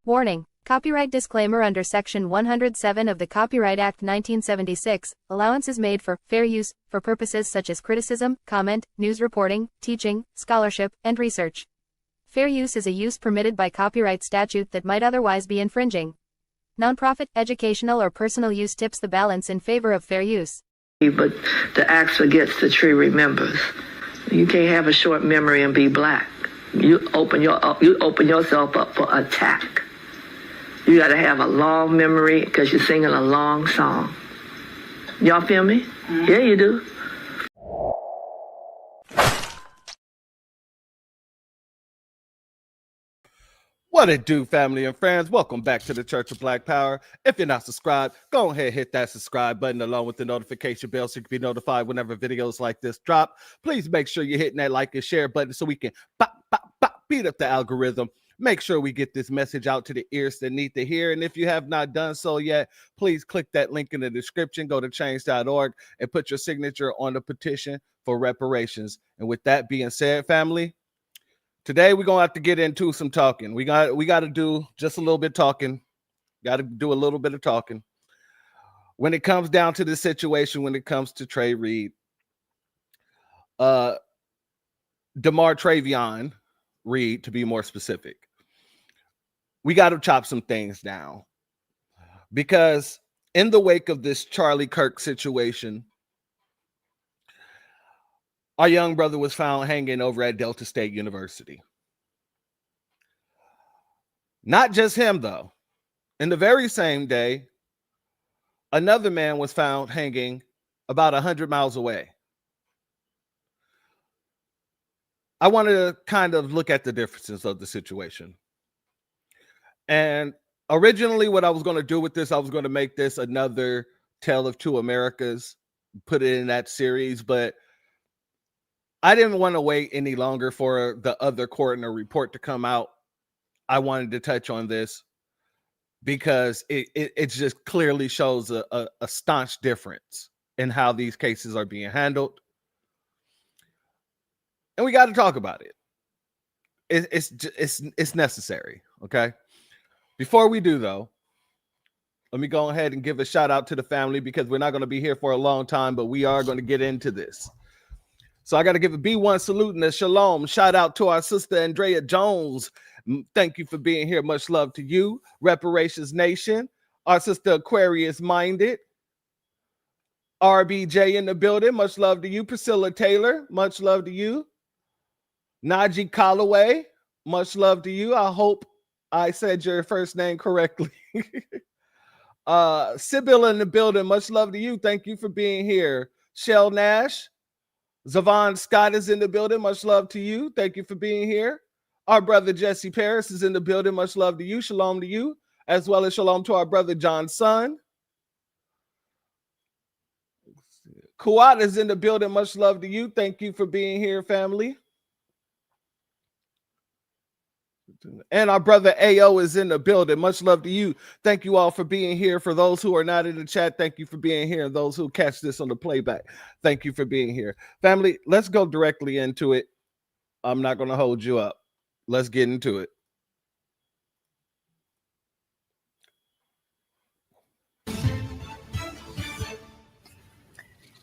Warning: Copyright disclaimer. Under Section 107 of the Copyright Act 1976, allowance is made for fair use for purposes such as criticism, comment, news reporting, teaching, scholarship, and research. Fair use is a use permitted by copyright statute that might otherwise be infringing. Nonprofit, educational, or personal use tips the balance in favor of fair use. But the axe forgets, the tree remembers. You can't have a short memory and be black. You open yourself up for attack. You got to have a long memory because you're singing a long song. Y'all feel me? Mm-hmm. Yeah, you do. What it do, family and friends? Welcome back to the Church of Black Power. If you're not subscribed, go ahead and hit that subscribe button along with the notification bell so you can be notified whenever videos like this drop. Please make sure you're hitting that like and share button so we can beat up the algorithm. Make sure we get this message out to the ears that need to hear. And if you have not done so yet, please click that link in the description. Go to change.org and put your signature on the petition for reparations. And with that being said, family, today we're going to have to get into some talking. We got to do just a little bit talking. Got to do a little bit of talking. When it comes down to the situation, when it comes to Trey Reed, DeMar Travion Reed, to be more specific, we got to chop some things down, because in the wake of this Charlie Kirk situation, our young brother was found hanging over at Delta State University. Not just him, though. In the very same day, another man was found hanging about 100 miles away. I wanted to kind of look at the differences of the situation. And originally what I was going to do with this, I was going to make this another Tale of Two Americas, put it in that series, but I didn't want to wait any longer for the other coroner report to come out. I wanted to touch on this because it just clearly shows a staunch difference in how these cases are being handled. And we got to talk about it. It's necessary, okay? Before we do, though, let me go ahead and give a shout out to the family because we're not going to be here for a long time, but we are going to get into this. So I got to give a B1 salute and a shalom. Shout out to our sister Andrea Jones. Thank you for being here. Much love to you. Reparations Nation. Our sister Aquarius Minded. RBJ in the building. Much love to you. Priscilla Taylor. Much love to you. Najee Calloway. Much love to you. I hope I said your first name correctly. Sybil in the building. Much love to you. Thank you for being here. Shell Nash. Zavon Scott is in the building. Much love to you. Thank you for being here. Our brother Jesse Paris is in the building. Much love to you. Shalom to you, as well as shalom to our brother John Son. Kuat is in the building. Much love to you. Thank you for being here, family. And our brother AO is in the building. Much love to you. Thank you all for being here. For those who are not in the chat, thank you for being here. And those who catch this on the playback, thank you for being here. Family, let's go directly into it. I'm not going to hold you up. Let's get into it.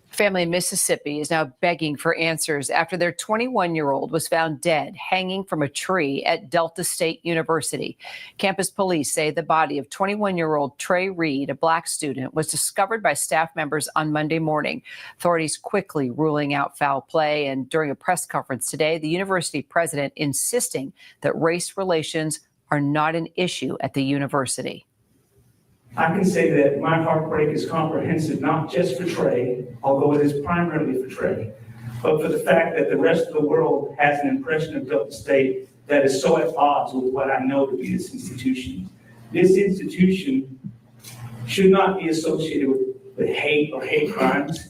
Family in Mississippi is now begging for answers after their 21-year-old was found dead hanging from a tree at Delta State University. Campus police say the body of 21-year-old Trey Reed, a black student, was discovered by staff members on Monday morning. Authorities quickly ruling out foul play, and during a press conference today, the university president insisting that race relations are not an issue at the university. I can say that my heartbreak is comprehensive, not just for Trey, although it is primarily for Trey, but for the fact that the rest of the world has an impression of Delta State that is so at odds with what I know to be this institution. This institution should not be associated with hate or hate crimes.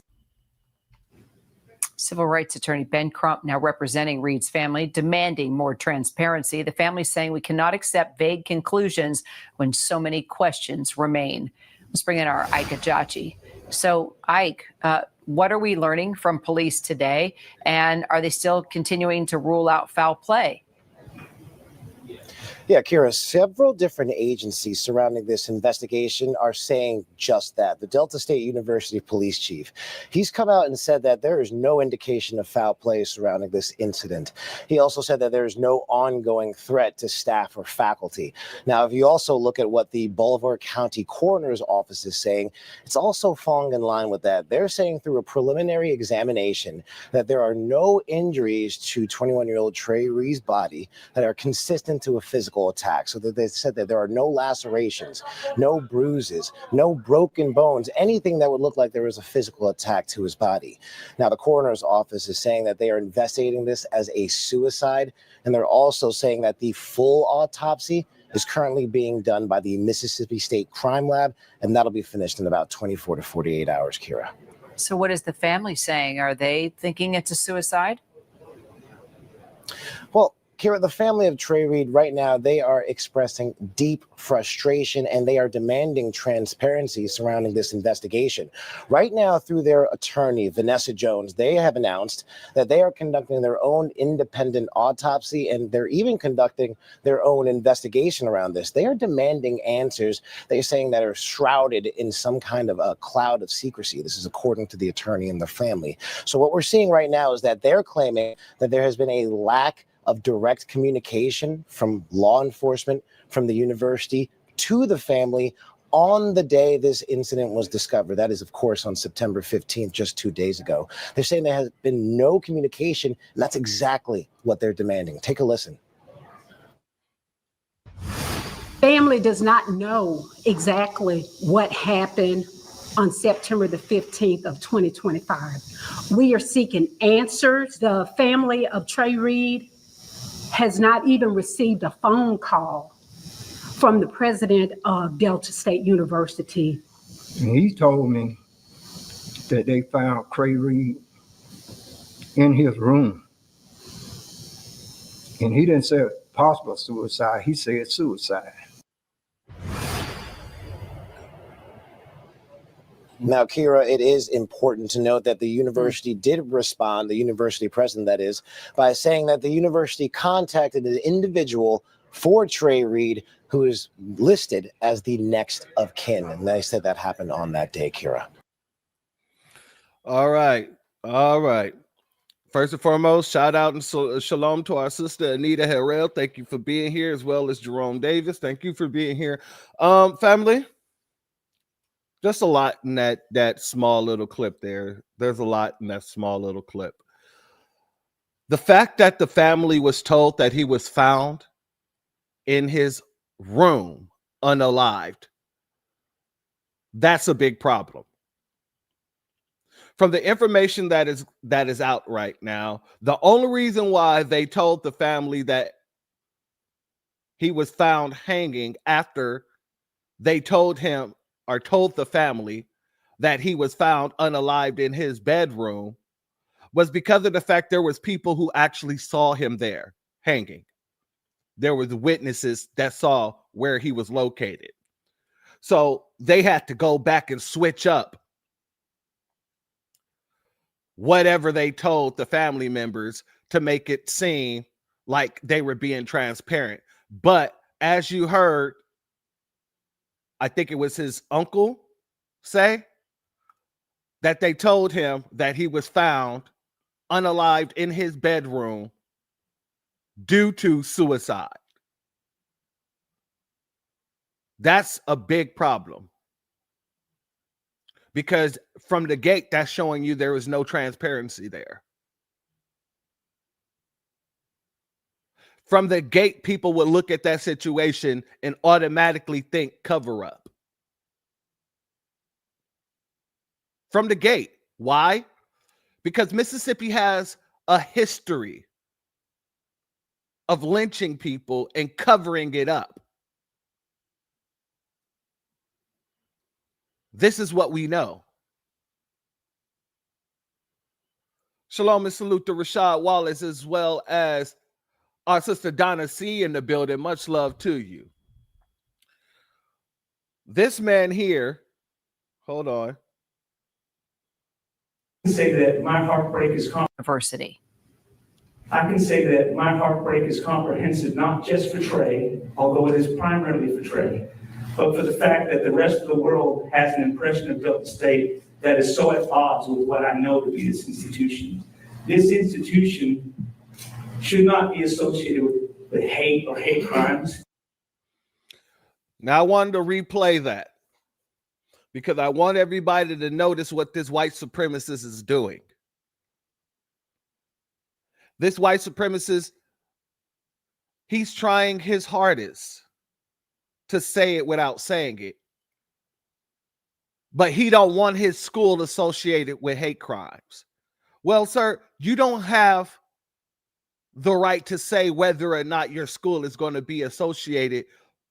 Civil rights attorney Ben Crump, now representing Reed's family, demanding more transparency. The family saying we cannot accept vague conclusions when so many questions remain. Let's bring in our Ike Ajachi. So, Ike, what are we learning from police today? And are they still continuing to rule out foul play? Yeah, Kira, several different agencies surrounding this investigation are saying just that. The Delta State University police chief, he's come out and said that there is no indication of foul play surrounding this incident. He also said that there is no ongoing threat to staff or faculty. Now, if you also look at what the Bolivar County Coroner's Office is saying, it's also falling in line with that. They're saying through a preliminary examination that there are no injuries to 21-year-old Trey Reed's body that are consistent to a physical attack. So that they said that there are no lacerations, no bruises, no broken bones, anything that would look like there was a physical attack to his body. Now, the coroner's office is saying that they are investigating this as a suicide, and they're also saying that the full autopsy is currently being done by the Mississippi State Crime Lab, and that'll be finished in about 24 to 48 hours, Kira. So what is the family saying? Are they thinking it's a suicide? Well, Kira, the family of Trey Reed right now, they are expressing deep frustration and they are demanding transparency surrounding this investigation. Right now, through their attorney, Vanessa Jones, they have announced that they are conducting their own independent autopsy and they're even conducting their own investigation around this. They are demanding answers, they're saying, that are shrouded in some kind of a cloud of secrecy. This is according to the attorney and the family. So what we're seeing right now is that they're claiming that there has been a lack of direct communication from law enforcement, from the university to the family on the day this incident was discovered. That is, of course, on September 15th, just 2 days ago. They're saying there has been no communication, and that's exactly what they're demanding. Take a listen. Family does not know exactly what happened on September the 15th of 2025. We are seeking answers. The family of Trey Reed has not even received a phone call from the president of Delta State University And he told me that they found Trey Reed in his room. And he didn't say possible suicide, he said suicide. Now, Kira, it is important to note that the university did respond, the university president that is, by saying that the university contacted an individual for Trey Reed who is listed as the next of kin. And they said that happened on that day, Kira. All right. All right. First and foremost, shout out and shalom to our sister Anita Harrell. Thank you for being here, as well as Jerome Davis. Thank you for being here. Family, just a lot in that small little clip there. There's a lot in that small little clip. The fact that the family was told that he was found in his room unalived, that's a big problem. From the information that is out right now, the only reason why they told the family that he was found hanging after they told him or told the family that he was found unalived in his bedroom was because of the fact there was people who actually saw him there hanging. There was witnesses that saw where he was located. So they had to go back and switch up whatever they told the family members to make it seem like they were being transparent. But as you heard, I think it was his uncle say that they told him that he was found unalived in his bedroom due to suicide. That's a big problem. Because from the gate, that's showing you there is no transparency there. From the gate, people would look at that situation and automatically think cover up. From the gate. Why? Because Mississippi has a history of lynching people and covering it up. This is what we know. Shalom and salute to Rashad Wallace, as well as our sister Donna C in the building. Much love to you. This man here, hold on. I can say that my heartbreak is University. I can say that my heartbreak is comprehensive, not just for Trey, although it is primarily for Trey, but for the fact that the rest of the world has an impression of Delta State that is so at odds with what I know to be this institution. This institution should not be associated with hate or hate crimes. Now I wanted to replay that because I want everybody to notice what this white supremacist is doing. This white supremacist, he's trying his hardest to say it without saying it. But he don't want his school associated with hate crimes. Well, sir, you don't have the right to say whether or not your school is going to be associated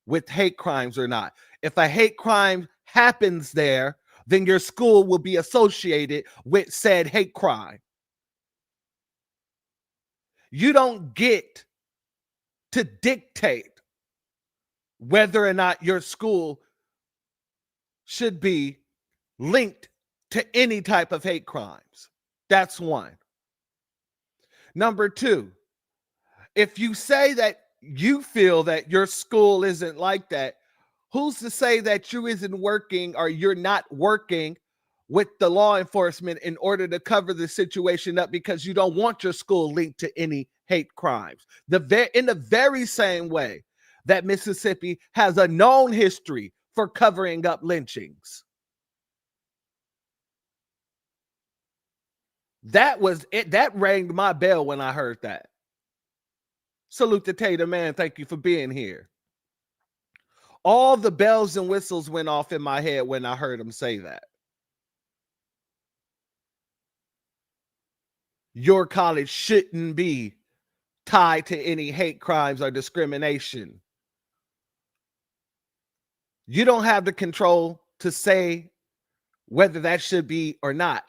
with hate crimes or not. If a hate crime happens there, then your school will be associated with said hate crime. You don't get to dictate whether or not your school should be linked to any type of hate crimes. That's one. Number two, if you say that you feel that your school isn't like that, who's to say that you isn't working or you're not working with the law enforcement in order to cover the situation up because you don't want your school linked to any hate crimes? In the very same way that Mississippi has a known history for covering up lynchings. That was it. That rang my bell when I heard that. Salute to Tater, man. Thank you for being here. All the bells and whistles went off in my head when I heard him say that. Your college shouldn't be tied to any hate crimes or discrimination. You don't have the control to say whether that should be or not.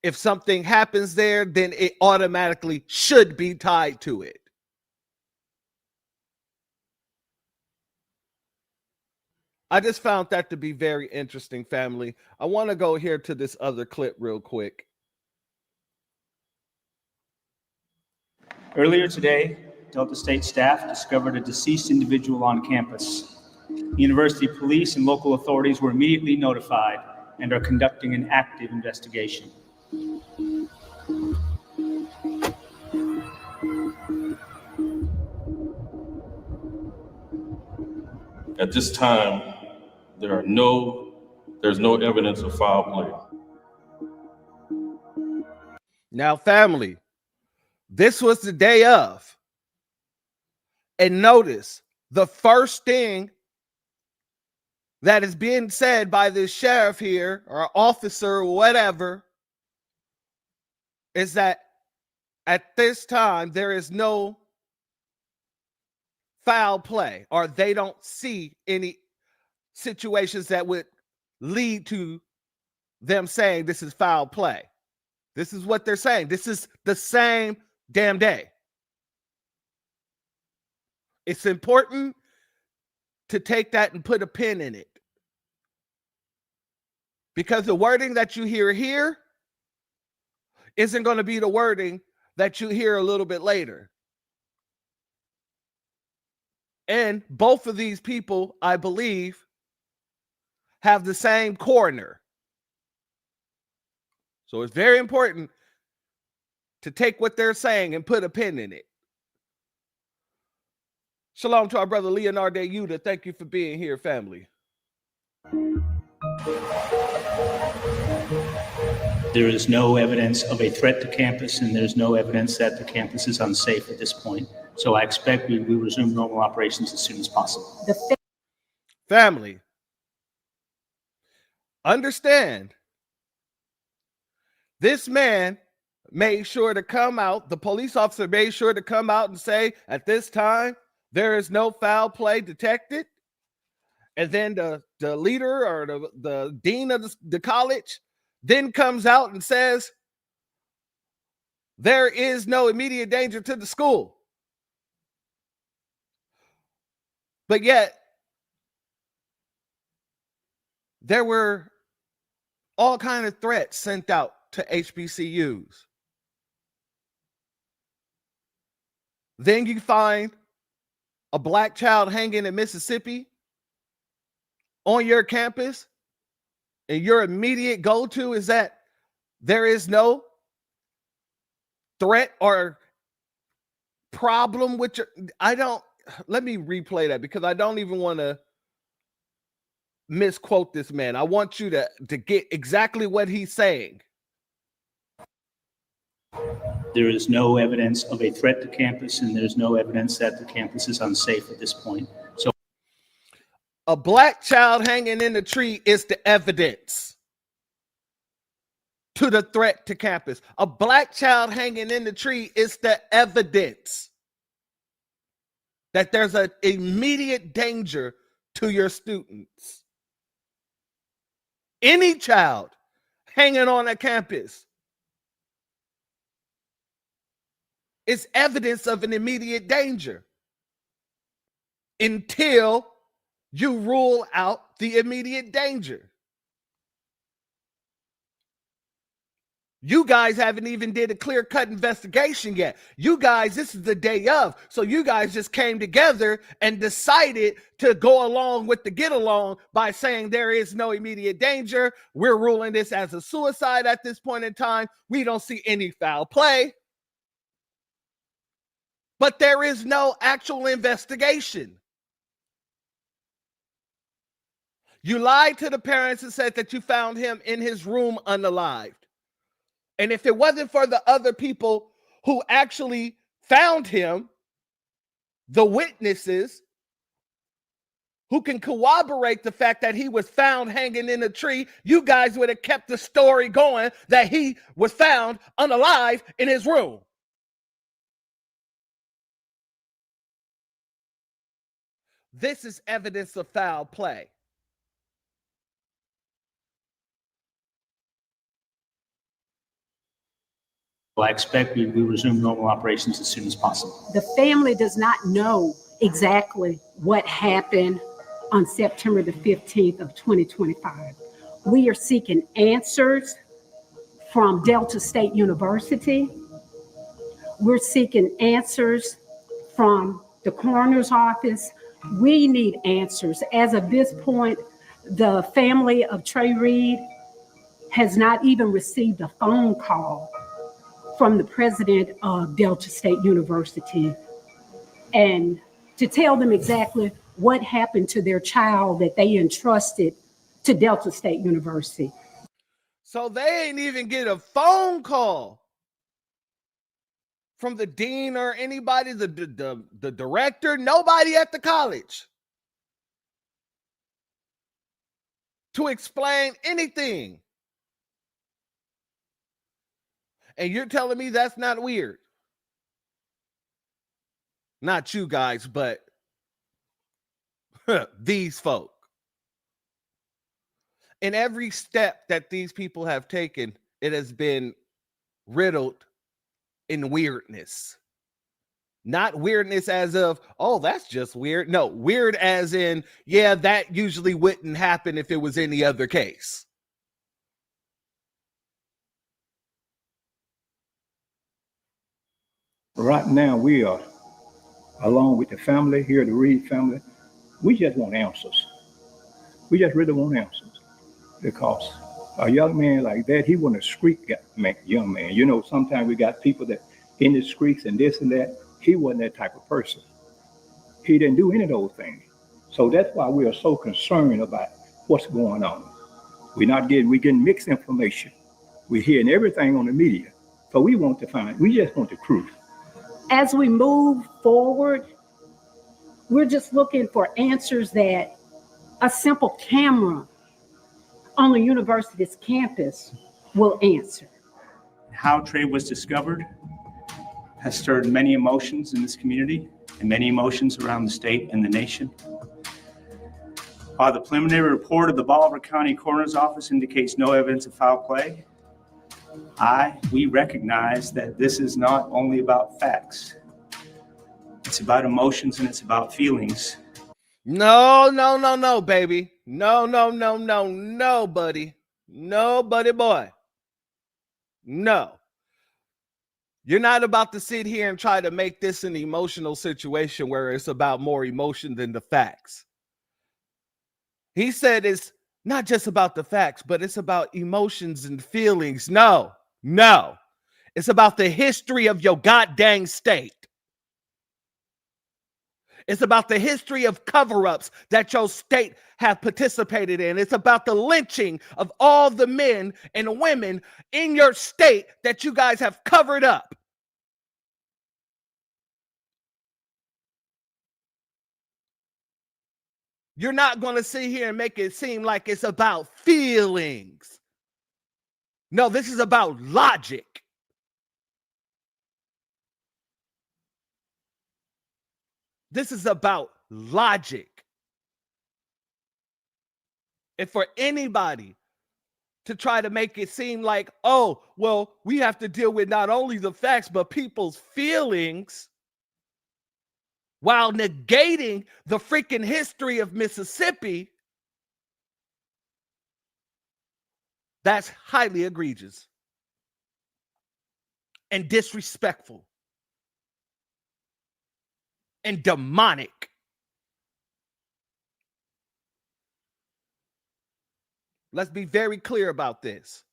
If something happens there, then it automatically should be tied to it. I just found that to be very interesting, family. I want to go here to this other clip real quick. Earlier today, Delta State staff discovered a deceased individual on campus. University police and local authorities were immediately notified and are conducting an active investigation. At this time, there's no evidence of foul play. Now, family, this was the day of. And notice the first thing that is being said by this sheriff here or officer or whatever is that at this time there is no foul play, or they don't see any situations that would lead to them saying this is foul play. This is what they're saying. This is the same damn day. It's important to take that and put a pin in it, because the wording that you hear here isn't going to be the wording that you hear a little bit later. And both of these people, I believe, have the same coroner. So it's very important to take what they're saying and put a pin in it. Shalom to our brother Leonardo Yuda. Thank you for being here, family. There is no evidence of a threat to campus, and there's no evidence that the campus is unsafe at this point. So I expect we will resume normal operations as soon as possible. Family, understand, this man made sure to come out, the police officer made sure to come out and say, at this time, there is no foul play detected. And then the leader or the dean of the college then comes out and says, there is no immediate danger to the school. But yet, there were all kinds of threats sent out to HBCUs. Then you find a black child hanging in Mississippi on your campus, and your immediate go-to is that there is no threat or problem with your, let me replay that because I don't even want to misquote this man. I want you to get exactly what he's saying. There is no evidence of a threat to campus, and there's no evidence that the campus is unsafe at this point. So a black child hanging in the tree is the evidence to the threat to campus. A black child hanging in the tree is the evidence that there's an immediate danger to your students. Any child hanging on a campus is evidence of an immediate danger until you rule out the immediate danger. You guys haven't even did a clear-cut investigation yet. You guys, this is the day of. So you guys just came together and decided to go along with the get along by saying there is no immediate danger. We're ruling this as a suicide at this point in time. We don't see any foul play. But there is no actual investigation. You lied to the parents and said that you found him in his room unalived. And if it wasn't for the other people who actually found him, the witnesses who can corroborate the fact that he was found hanging in a tree, you guys would have kept the story going that he was found unalive in his room. This is evidence of foul play. I expect we resume normal operations as soon as possible. The family does not know exactly what happened on September the 15th of 2025. We are seeking answers from Delta State University. We're seeking answers from the coroner's office. We need answers. As of this point, the family of Trey Reed has not even received a phone call from the president of Delta State University and to tell them exactly what happened to their child that they entrusted to Delta State University. So they ain't even get a phone call from the dean or anybody, the director, nobody at the college to explain anything. And you're telling me that's not weird? Not you guys, but these folk. In every step that these people have taken, it has been riddled in weirdness. Not weirdness as of, oh, that's just weird. No, weird as in, yeah, that usually wouldn't happen if it was any other case. Right now, we are, along with the family here, the Reed family, we just want answers. We just really want answers. Because a young man like that, he wasn't a street young man. You know, sometimes we got people that in the streets and this and that. He wasn't that type of person. He didn't do any of those things. So that's why we are so concerned about what's going on. We're getting mixed information. We're hearing everything on the media. So we just want the truth. As we move forward, we're just looking for answers that a simple camera on the university's campus will answer. How Trey was discovered has stirred many emotions in this community and many emotions around the state and the nation. While the preliminary report of the Bolivar County Coroner's Office indicates no evidence of foul play, we recognize that this is not only about facts. It's about emotions and it's about feelings. No, baby. No, buddy. No, buddy boy. No. You're not about to sit here and try to make this an emotional situation where it's about more emotion than the facts. He said it's not just about the facts, but it's about emotions and feelings. No. It's about the history of your goddamn state. It's about the history of cover-ups that your state have participated in. It's about the lynching of all the men and women in your state that you guys have covered up. You're not going to sit here and make it seem like it's about feelings. No, this is about logic. This is about logic. And for anybody to try to make it seem like, oh, well, we have to deal with not only the facts, but people's feelings while negating the freaking history of Mississippi, that's highly egregious and disrespectful and demonic. Let's be very clear about this.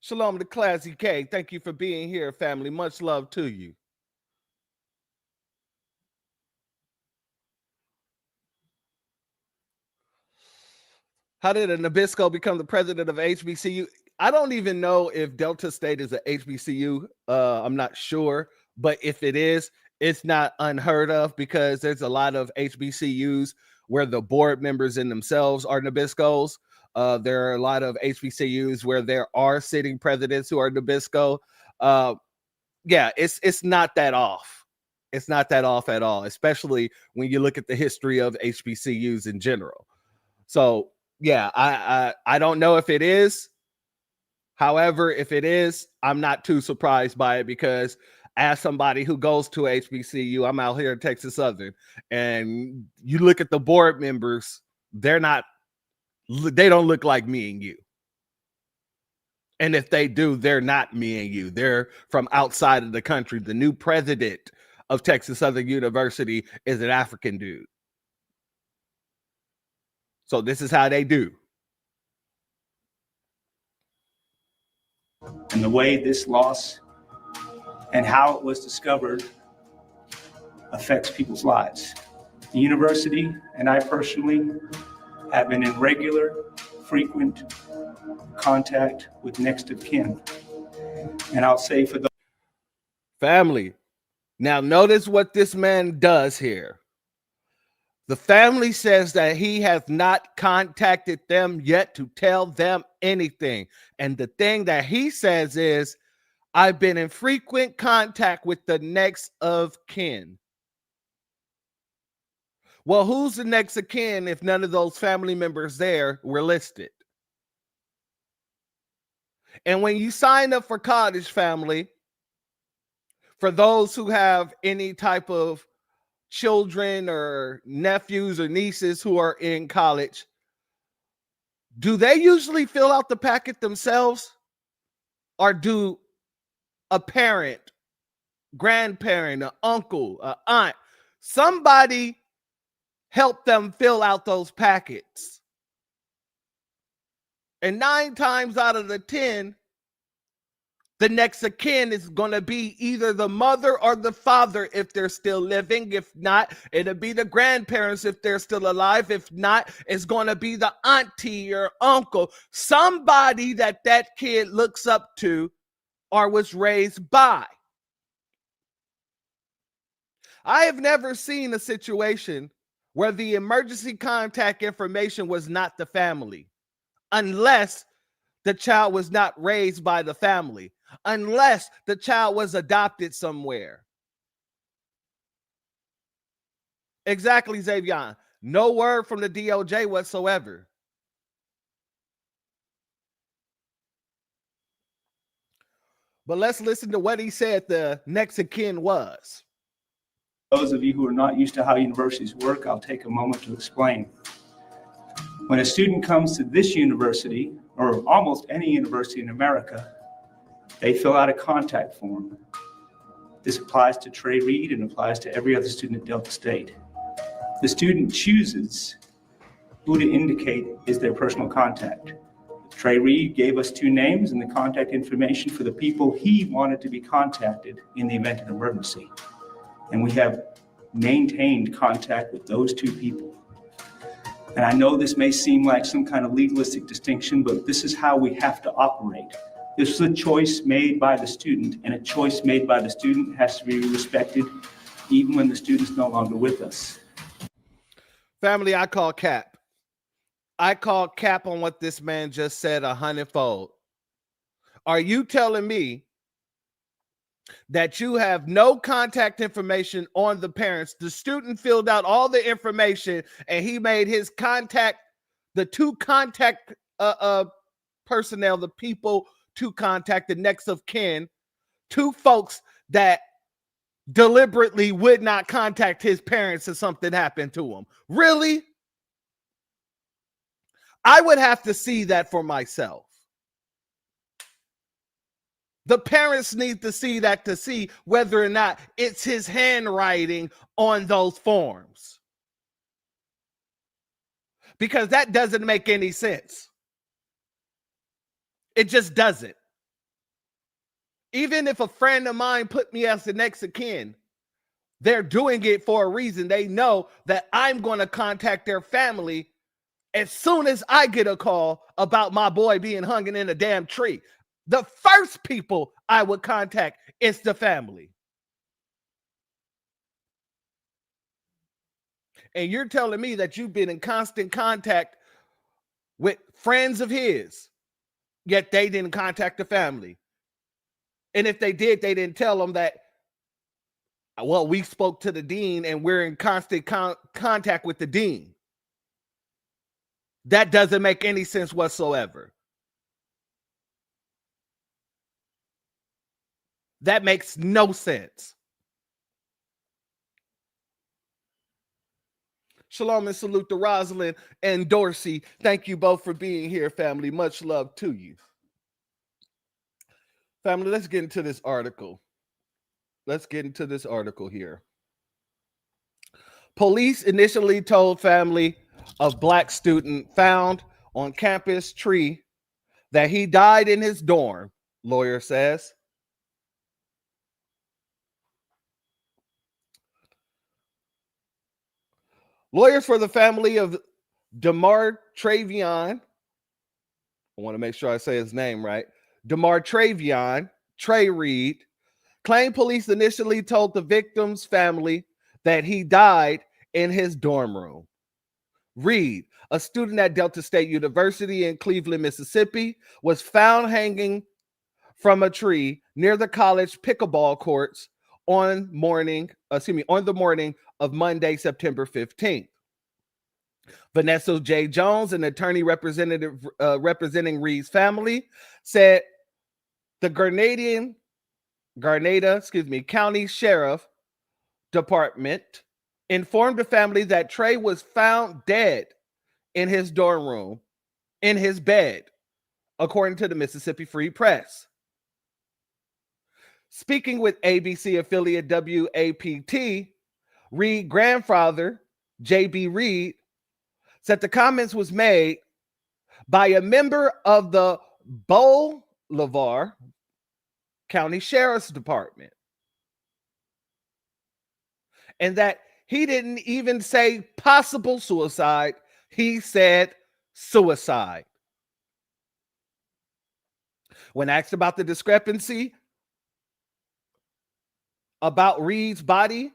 Shalom to Classy K. Thank you for being here, family. Much love to you. How did a Nabisco become the president of HBCU? I don't even know if Delta State is a HBCU. I'm not sure. But if it is, it's not unheard of because there's a lot of HBCUs where the board members in themselves are Nabiscos. There are a lot of HBCUs where there are sitting presidents who are Nabisco. Yeah, it's not that off. It's not that off at all, especially when you look at the history of HBCUs in general. So, yeah, I don't know if it is. However, if it is, I'm not too surprised by it, because as somebody who goes to HBCU, I'm out here in Texas Southern, and you look at the board members, they don't look like me and you. And if they do, they're not me and you. They're from outside of the country. The new president of Texas Southern University is an African dude. So this is how they do. And the way this loss and how it was discovered affects people's lives. The university and I personally have been in regular, frequent contact with next of kin. And I'll say for the family. Now notice what this man does here. The family says that he has not contacted them yet to tell them anything. And the thing that he says is, I've been in frequent contact with the next of kin. Well, who's the next of kin if none of those family members there were listed? And when you sign up for college, family, for those who have any type of children or nephews or nieces who are in college, do they usually fill out the packet themselves? Or do a parent, grandparent, an uncle, an aunt, somebody help them fill out those packets? And 9 times out of the 10, the next of kin is going to be either the mother or the father if they're still living. If not, it'll be the grandparents if they're still alive. If not, it's going to be the auntie or uncle, somebody that kid looks up to or was raised by. I have never seen a situation where the emergency contact information was not the family, unless the child was not raised by the family, unless the child was adopted somewhere. Exactly, Xavier. No word from the DOJ whatsoever. But let's listen to what he said the next of kin was. Those of you who are not used to how universities work, I'll take a moment to explain. When a student comes to this university, or almost any university in America, they fill out a contact form. This applies to Trey Reed and applies to every other student at Delta State. The student chooses who to indicate is their personal contact. Trey Reed gave us 2 names and the contact information for the people he wanted to be contacted in the event of an emergency. And we have maintained contact with those 2 people. And I know this may seem like some kind of legalistic distinction, but this is how we have to operate. This is a choice made by the student, and a choice made by the student has to be respected even when the student's no longer with us. Family, I call cap. I call cap on what this man just said 100-fold. Are you telling me that you have no contact information on the parents? The student filled out all the information and he made his contact, the 2 contact personnel, the people to contact, the next of kin, 2 folks that deliberately would not contact his parents if something happened to him. Really? I would have to see that for myself. The parents need to see that to see whether or not it's his handwriting on those forms. Because that doesn't make any sense. It just doesn't. Even if a friend of mine put me as the next of kin, they're doing it for a reason. They know that I'm going to contact their family as soon as I get a call about my boy being hung in a damn tree. The first people I would contact is the family. And you're telling me that you've been in constant contact with friends of his, yet they didn't contact the family. And if they did, they didn't tell them that, well, we spoke to the dean and we're in constant contact with the dean. That doesn't make any sense whatsoever. That makes no sense. Shalom and salute to Rosalind and Dorsey. Thank you both for being here, family. Much love to you. Family, let's get into this article. Here. Police initially told family of Black student found on campus tree that he died in his dorm, lawyer says. Lawyers for the family of DeMar Travion, I want to make sure I say his name right, DeMar Travion, Trey Reed, claimed police initially told the victim's family that he died in his dorm room. Reed, a student at Delta State University in Cleveland, Mississippi, was found hanging from a tree near the college pickleball courts on the morning of Monday, September 15th. Vanessa J. Jones, an attorney representing Reed's family, said the Grenada County Sheriff Department informed the family that Trey was found dead in his dorm room, in his bed, according to the Mississippi Free Press. Speaking with ABC affiliate WAPT, Reed grandfather, J.B. Reed, said the comments was made by a member of the Bolivar County Sheriff's Department, and that he didn't even say possible suicide, he said suicide. When asked about the discrepancy about Reed's body,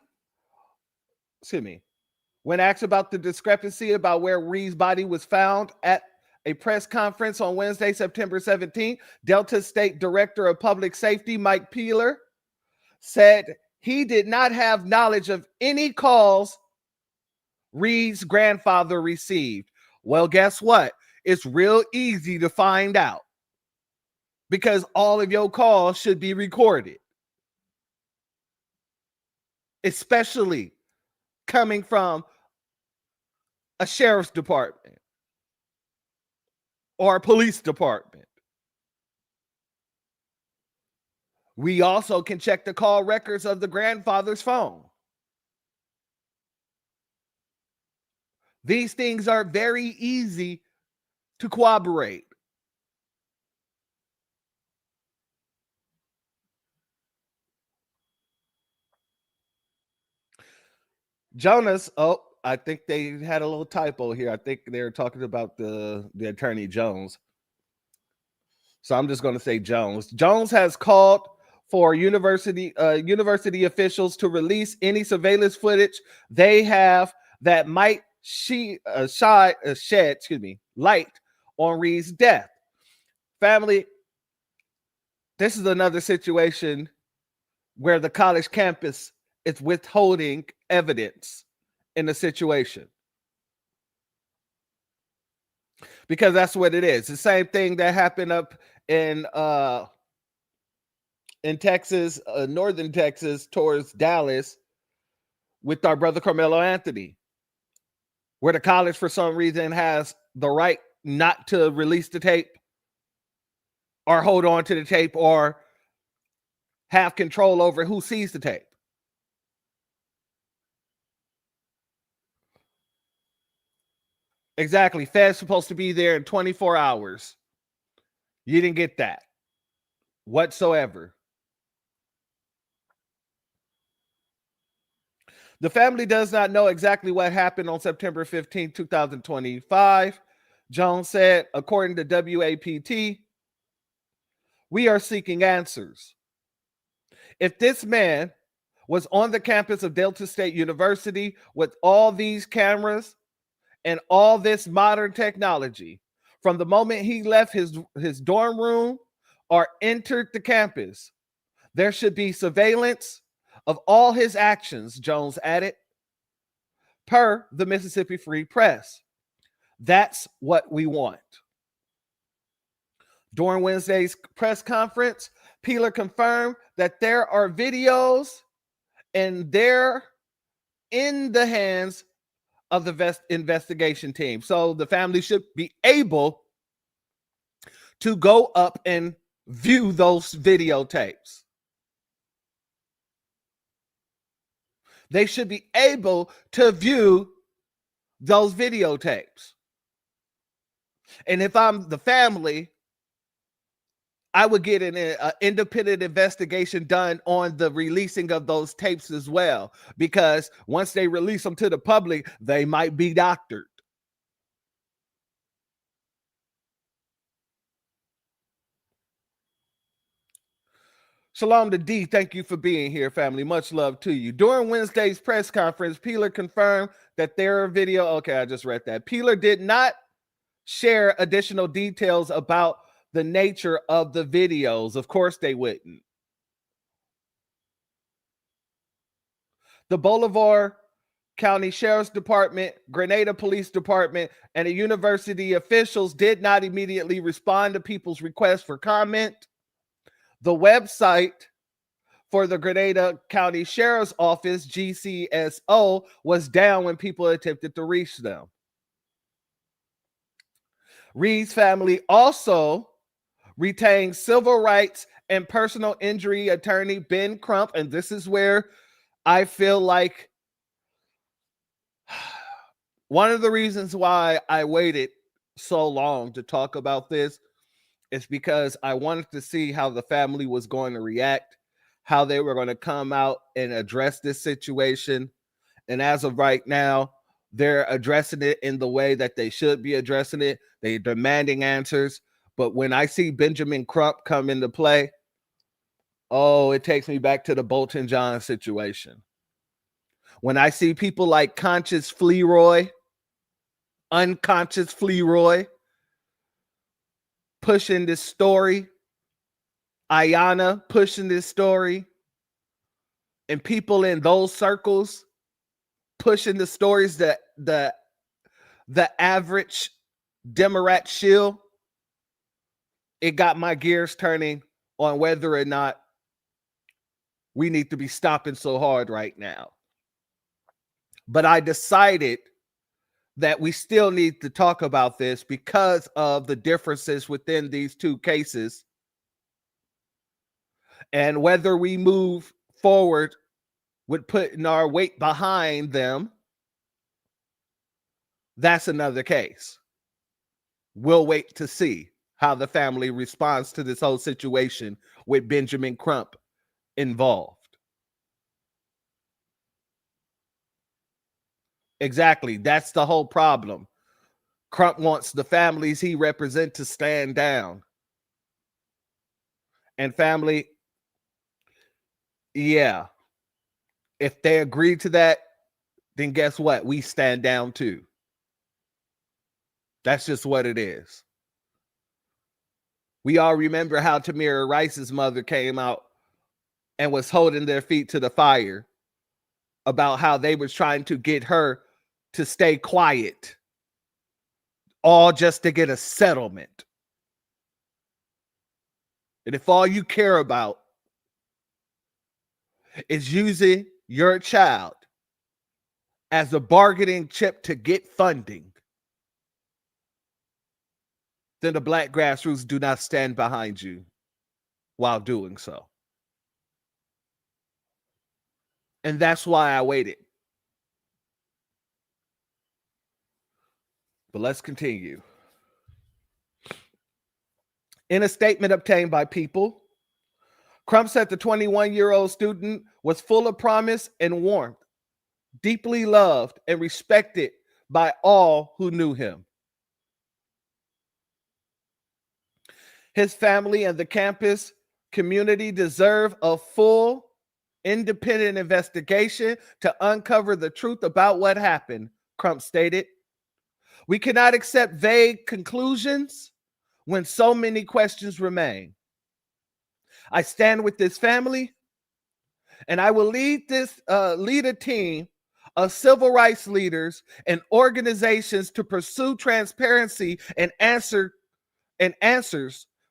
when asked about the discrepancy about where Reed's body was found at a press conference on Wednesday, September 17th, Delta State Director of Public Safety, Mike Peeler, said he did not have knowledge of any calls Reed's grandfather received. Well, guess what? It's real easy to find out because all of your calls should be recorded, especially coming from a sheriff's department or a police department. We also can check the call records of the grandfather's phone. These things are very easy to corroborate. Jonas, I think they had a little typo here. I think they're talking about the attorney Jones. So I'm just going to say Jones. Jones has called for university officials to release any surveillance footage they have that might shed light on Reed's death. Family, this is another situation where the college campus is withholding evidence in the situation. Because that's what it is. The same thing that happened up in Texas, northern Texas, towards Dallas, with our brother Carmelo Anthony, where the college, for some reason, has the right not to release the tape or hold on to the tape or have control over who sees the tape. Exactly. Fed's supposed to be there in 24 hours. You didn't get that whatsoever. The family does not know exactly what happened on September 15, 2025. Jones said, according to WAPT, we are seeking answers. If this man was on the campus of Delta State University with all these cameras and all this modern technology, from the moment he left his dorm room or entered the campus, there should be surveillance of all his actions, Jones added, per the Mississippi Free Press. That's what we want. During Wednesday's press conference, Peeler confirmed that there are videos and they're in the hands of the investigation team. So the family should be able to go up and view those videotapes. They should be able to view those videotapes. And if I'm the family, I would get an independent investigation done on the releasing of those tapes as well, because once they release them to the public, they might be doctored. Shalom to D. Thank you for being here, family. Much love to you. During Wednesday's press conference, Peeler confirmed that there are video. Okay, I just read that. Peeler did not share additional details about the nature of the videos. Of course they wouldn't. The Bolivar County Sheriff's Department, Grenada Police Department, and the university officials did not immediately respond to people's requests for comment. The website for the Grenada County Sheriff's Office, GCSO, was down when people attempted to reach them. Reed's family also retained civil rights and personal injury attorney Ben Crump, and this is where I feel like one of the reasons why I waited so long to talk about this is because I wanted to see how the family was going to react, how they were going to come out and address this situation. And as of right now, they're addressing it in the way that they should be addressing it. They're demanding answers. But when I see Benjamin Crump come into play, oh, it takes me back to the Bolton John situation. When I see people like Conscious Fleroy, Unconscious Fleroy, pushing this story, Ayanna pushing this story, and people in those circles pushing the stories that the average Democrat shill, it got my gears turning on whether or not we need to be stopping so hard right now. But I decided that we still need to talk about this because of the differences within these two cases. And whether we move forward with putting our weight behind them, that's another case. We'll wait to see how the family responds to this whole situation with Benjamin Crump involved. Exactly. That's the whole problem. Crump wants the families he represents to stand down. And family, yeah, if they agree to that, then guess what? We stand down too. That's just what it is. We all remember how Tamir Rice's mother came out and was holding their feet to the fire about how they were trying to get her to stay quiet, all just to get a settlement. And if all you care about is using your child as a bargaining chip to get funding, then the Black Grassroots do not stand behind you while doing so. And that's why I waited. But let's continue. In a statement obtained by People, Crump said the 21-year-old student was full of promise and warmth, deeply loved and respected by all who knew him. His family and the campus community deserve a full, independent investigation to uncover the truth about what happened, Crump stated. We cannot accept vague conclusions when so many questions remain. I stand with this family, and I will lead a team of civil rights leaders and organizations to pursue transparency and answers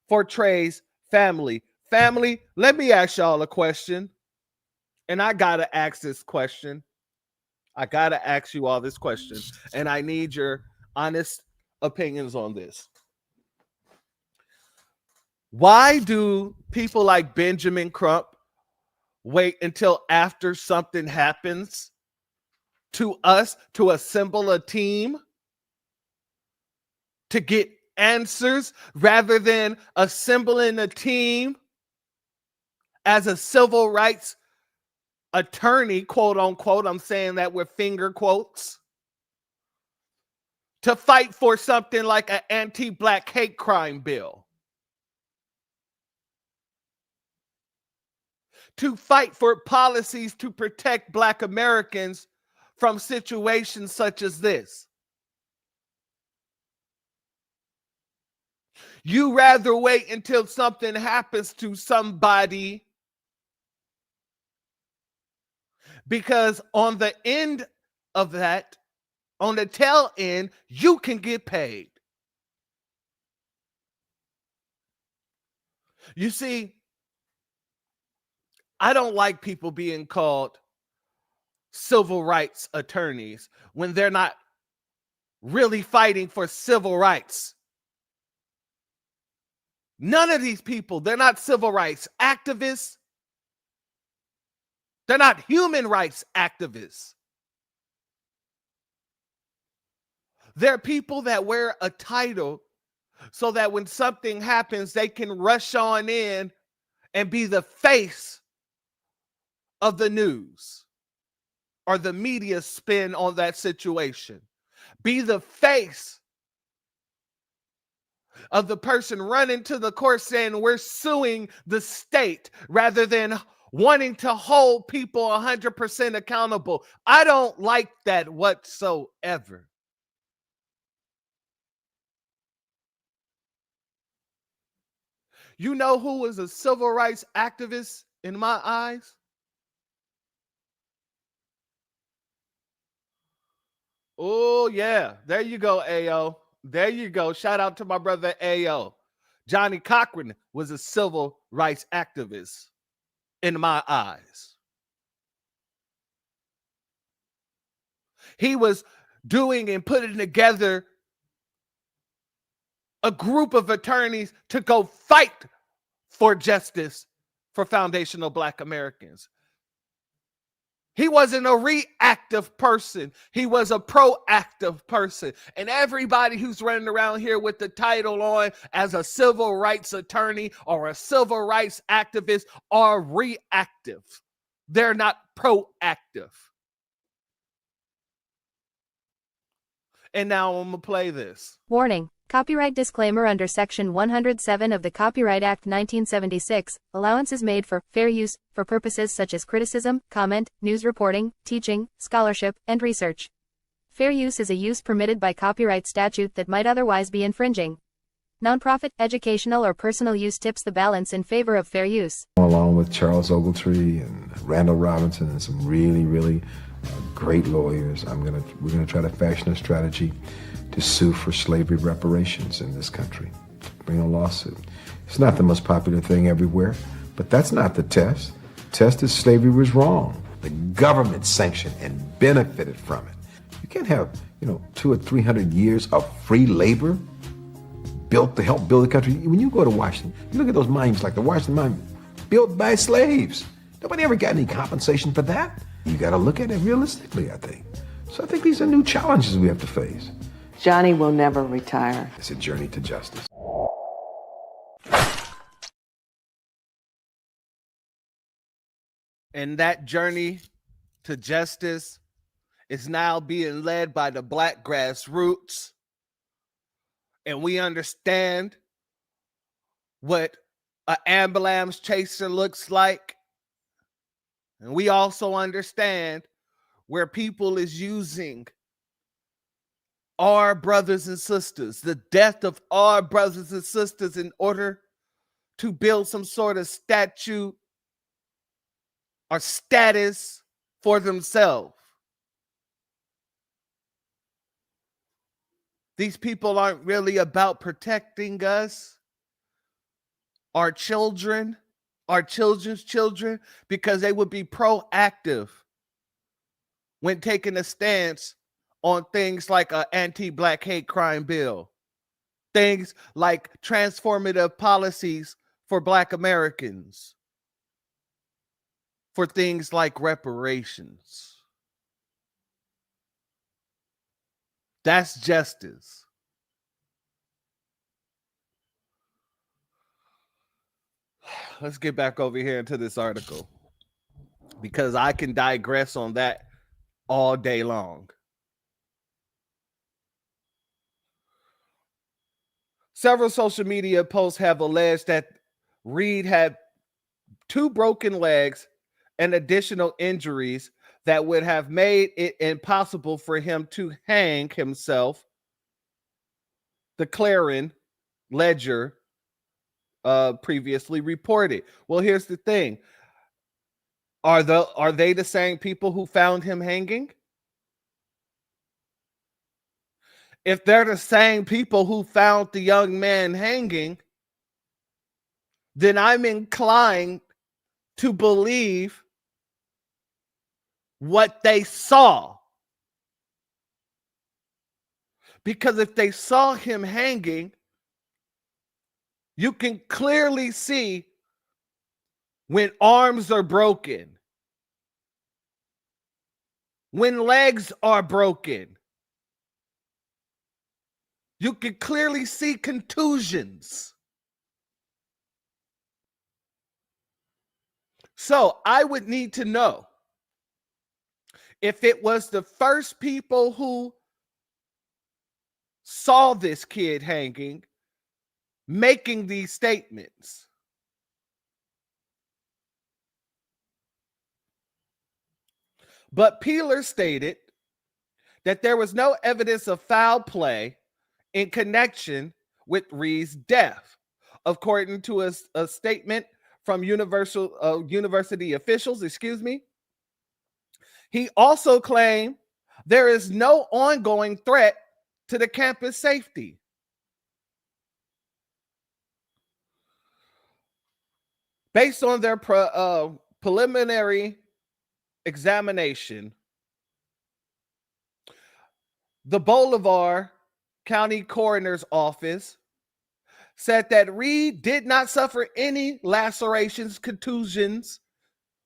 for Trey's family. Family, let me ask y'all a question. And I got to ask this question. I got to ask you all this question. And I need your honest opinions on this. Why do people like Benjamin Crump wait until after something happens to us to assemble a team to get answers rather than assembling a team as a civil rights attorney, quote unquote? I'm saying that with finger quotes, to fight for something like an anti-black hate crime bill, to fight for policies to protect Black Americans from situations such as this. You rather wait until something happens to somebody, because on the end of that, on the tail end, you can get paid. You see, I don't like people being called civil rights attorneys when they're not really fighting for civil rights. None of these people, they're not civil rights activists. They're not human rights activists. They're people that wear a title so that when something happens, they can rush on in and be the face of the news or the media spin on that situation. Be the face of the person running to the court saying we're suing the state rather than wanting to hold people 100% accountable. I don't like that whatsoever. You know who was a civil rights activist in my eyes? Oh, yeah. There you go, AO. There you go. Shout out to my brother AO. Johnny Cochran was a civil rights activist in my eyes. He was doing and putting together a group of attorneys to go fight for justice for foundational Black Americans. He wasn't a reactive person. He was a proactive person. And everybody who's running around here with the title on as a civil rights attorney or a civil rights activist are reactive. They're not proactive. And now I'm going to play this. Warning. Copyright disclaimer under Section 107 of the Copyright Act 1976, allowance is made for fair use, for purposes such as criticism, comment, news reporting, teaching, scholarship, and research. Fair use is a use permitted by copyright statute that might otherwise be infringing. Nonprofit, educational, or personal use tips the balance in favor of fair use. Along with Charles Ogletree and Randall Robinson and some really great lawyers, we're gonna try to fashion a strategy to sue for slavery reparations in this country, bring a lawsuit. It's not the most popular thing everywhere, but that's not the test. The test is slavery was wrong. The government sanctioned and benefited from it. You can't have, 200 or 300 years of free labor built to help build the country. When you go to Washington, you look at those monuments like the Washington Monument, built by slaves. Nobody ever got any compensation for that. You got to look at it realistically, I think. So I think these are new challenges we have to face. Johnny will never retire. It's a journey to justice. And that journey to justice is now being led by the Black Grassroots. And we understand what an ambulance chaser looks like. And we also understand where people is using our brothers and sisters, the death of our brothers and sisters, in order to build some sort of statue or status for themselves. These people aren't really about protecting us, our children, our children's children, because they would be proactive when taking a stance on things like an anti-Black hate crime bill, things like transformative policies for Black Americans, for things like reparations. That's justice. Let's get back over here into this article, because I can digress on that all day long. Several social media posts have alleged that Reed had 2 broken legs and additional injuries that would have made it impossible for him to hang himself. The Clarion Ledger previously reported. Well, here's the thing. Are they the same people who found him hanging? If they're the same people who found the young man hanging, then I'm inclined to believe what they saw. Because if they saw him hanging, you can clearly see when arms are broken, when legs are broken. You can clearly see contusions. So I would need to know if it was the first people who saw this kid hanging making these statements. But Peeler stated that there was no evidence of foul play in connection with Reed's death, according to a statement from university officials. He also claimed there is no ongoing threat to the campus safety. Based on their preliminary examination, the Bolivar County Coroner's Office said that Reed did not suffer any lacerations, contusions,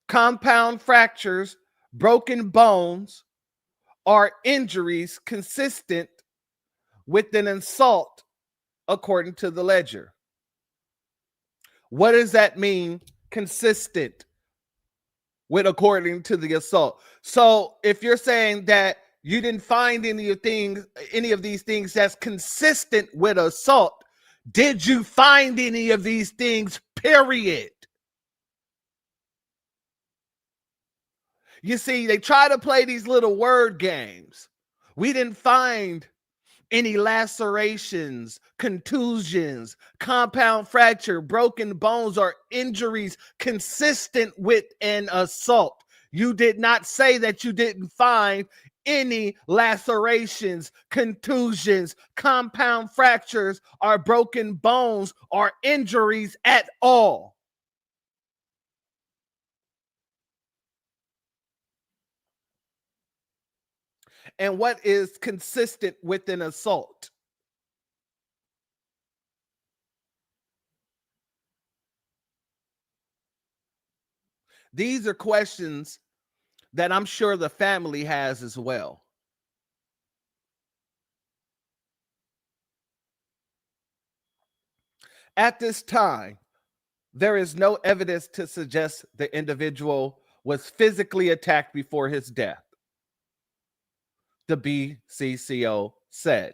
compound fractures, broken bones, or injuries consistent with an assault, according to the ledger. What does that mean, consistent with according to the assault? So if you're saying that you didn't find any of these things that's consistent with assault, did you find any of these things, period? You see, they try to play these little word games. We didn't find any lacerations, contusions, compound fracture, broken bones, or injuries consistent with an assault. You did not say that you didn't find any lacerations, contusions, compound fractures, or broken bones, or injuries at all. And what is consistent with an assault? These are questions that I'm sure the family has as well. At this time, there is no evidence to suggest the individual was physically attacked before his death, the BCCO said.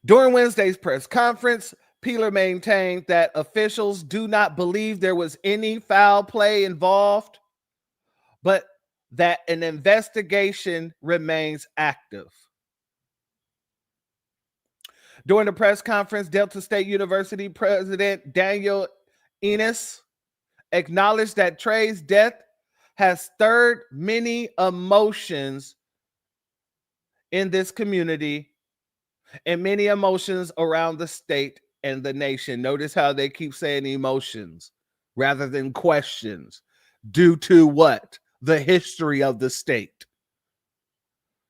During Wednesday's press conference, Peeler maintained that officials do not believe there was any foul play involved, but that an investigation remains active. During the press conference, Delta State University President Daniel Enos acknowledged that Trey's death has stirred many emotions in this community and many emotions around the state and the nation. Notice how they keep saying emotions rather than questions. Due to what? The history of the state.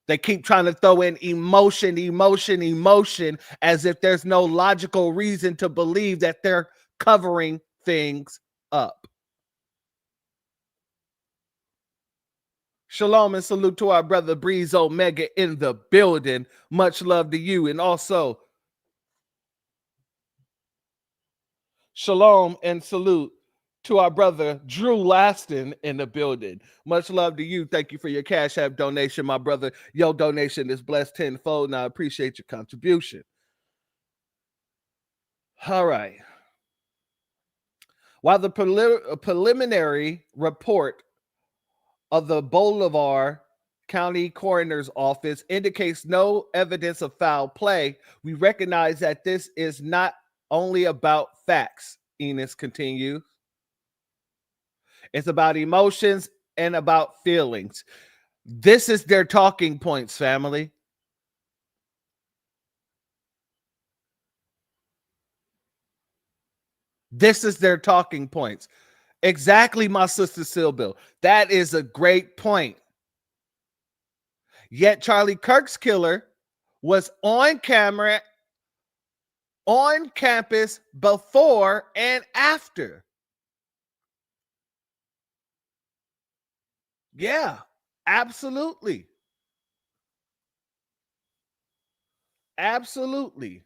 They keep trying to throw in emotion, emotion, emotion, as if there's no logical reason to believe that they're covering things up. Shalom and salute to our brother Breeze Omega in the building. Much love to you. And also, shalom and salute to our brother Drew Laston in the building. Much love to you. Thank you for your Cash App donation, my brother. Your donation is blessed tenfold, and I appreciate your contribution. All right. While the preliminary report of the Bolivar County Coroner's Office indicates no evidence of foul play, we recognize that this is not only about facts, Enos continues. It's about emotions and about feelings. This is their talking points, family. This is their talking points. Exactly, my sister Silbill. That is a great point. Yet Charlie Kirk's killer was on camera, on campus before and after. Yeah, absolutely. Absolutely.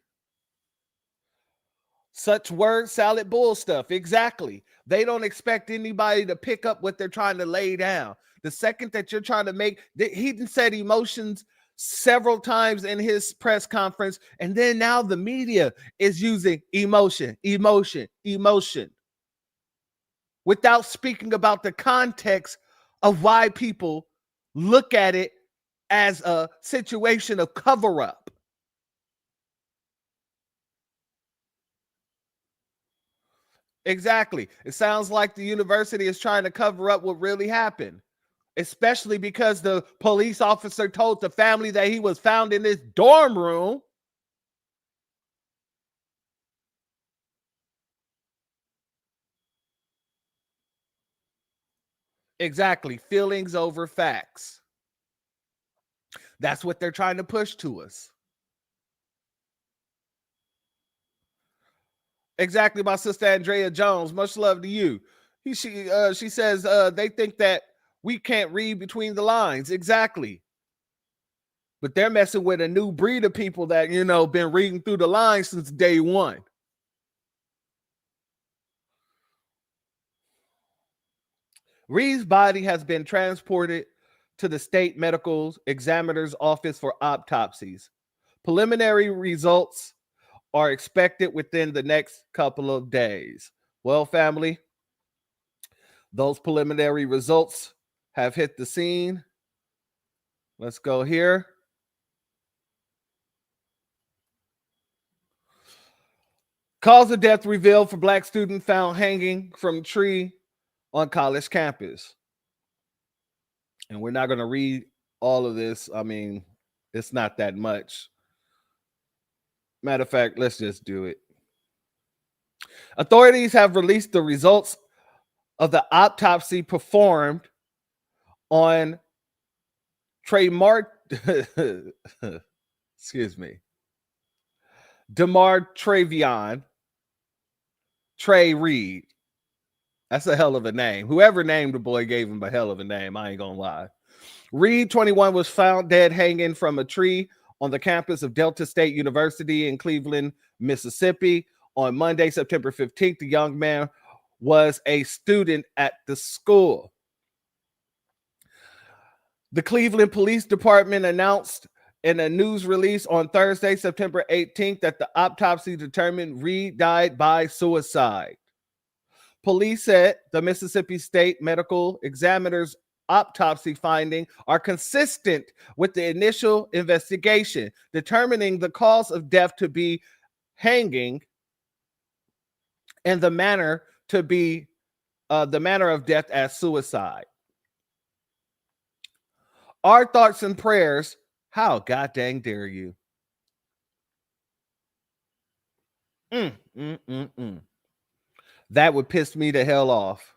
Such word salad bull stuff. Exactly. They don't expect anybody to pick up what they're trying to lay down. The second that you're trying to make, he said emotions several times in his press conference. And then now the media is using emotion, emotion, emotion, without speaking about the context of why people look at it as a situation of cover up. Exactly. It sounds like the university is trying to cover up what really happened, especially because the police officer told the family that he was found in this dorm room. Exactly. Feelings over facts. That's what they're trying to push to us. Exactly, my sister Andrea Jones. Much love to you. She says they think that we can't read between the lines. Exactly. But they're messing with a new breed of people that, been reading through the lines since day one. Reed's body has been transported to the state medical examiner's office for autopsies. Preliminary results are expected within the next couple of days. Well, family, those preliminary results have hit the scene. Let's go here. Cause of death revealed for Black student found hanging from tree on college campus. And we're not going to read all of this. I mean, it's not that much. Matter of fact, let's just do it. Authorities have released the results of the autopsy performed on Trey excuse me, DeMar Travion Trey Reed. That's a hell of a name. Whoever named the boy gave him a hell of a name. I ain't gonna lie. Reed, 21, was found dead hanging from a tree on the campus of Delta State University in Cleveland, Mississippi. On Monday, September 15th, the young man was a student at the school. The Cleveland Police Department announced in a news release on Thursday, September 18th, that the autopsy determined Reed died by suicide. Police said the Mississippi State Medical Examiner's autopsy findings are consistent with the initial investigation, determining the cause of death to be hanging and the manner of death as suicide. Our thoughts and prayers. How god dang dare you? That would piss me the hell off.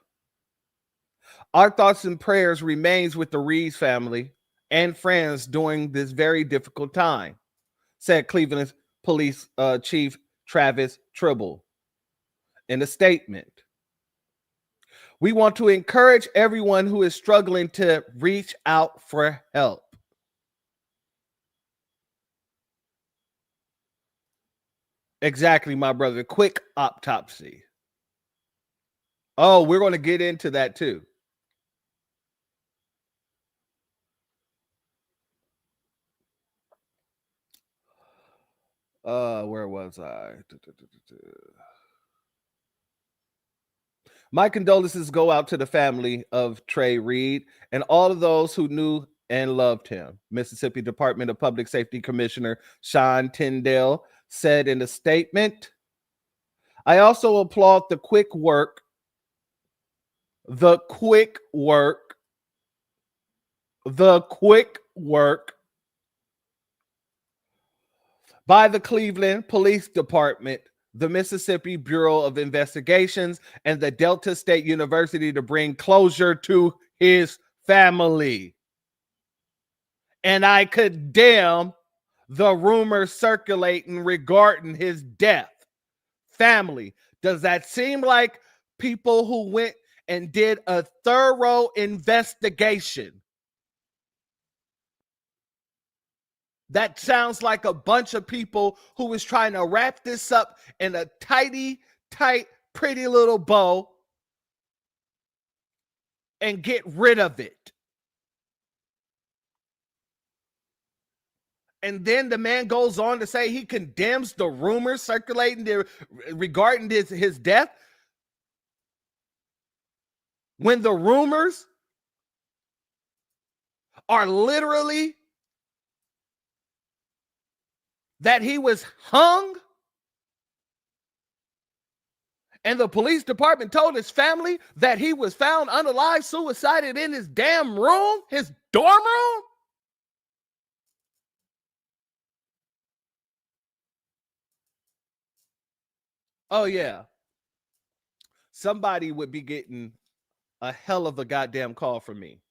Our thoughts and prayers remains with the Reed family and friends during this very difficult time, said Cleveland Police Chief Travis Tribble in a statement. We want to encourage everyone who is struggling to reach out for help. Exactly, my brother. Quick autopsy. Oh, we're going to get into that too. Where was I? My condolences go out to the family of Trey Reed and all of those who knew and loved him. Mississippi Department of Public Safety Commissioner Sean Tyndale said in a statement, I also applaud the quick work by the Cleveland Police Department, the Mississippi Bureau of Investigations, and the Delta State University to bring closure to his family. And I condemn the rumors circulating regarding his death. Family, does that seem like people who went and did a thorough investigation? That sounds like a bunch of people who was trying to wrap this up in a tight, pretty little bow and get rid of it. And then the man goes on to say he condemns the rumors circulating regarding his death. When the rumors are literally that he was hung, and the police department told his family that he was found unalive, suicided in his damn room, his dorm room. Oh, yeah. Somebody would be getting a hell of a goddamn call from me.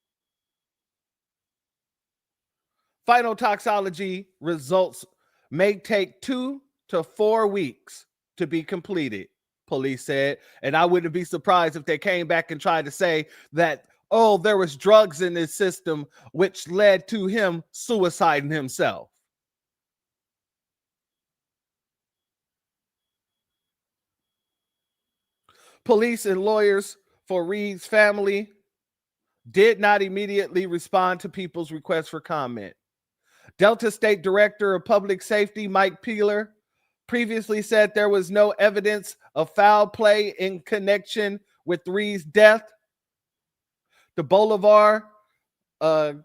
Final toxicology results may take 2 to 4 weeks to be completed, police said. And I wouldn't be surprised if they came back and tried to say that, oh, there was drugs in his system, which led to him suiciding himself. Police and lawyers for Reed's family did not immediately respond to people's requests for comment. Delta State Director of Public Safety, Mike Peeler, previously said there was no evidence of foul play in connection with Reed's death. The Bolivar County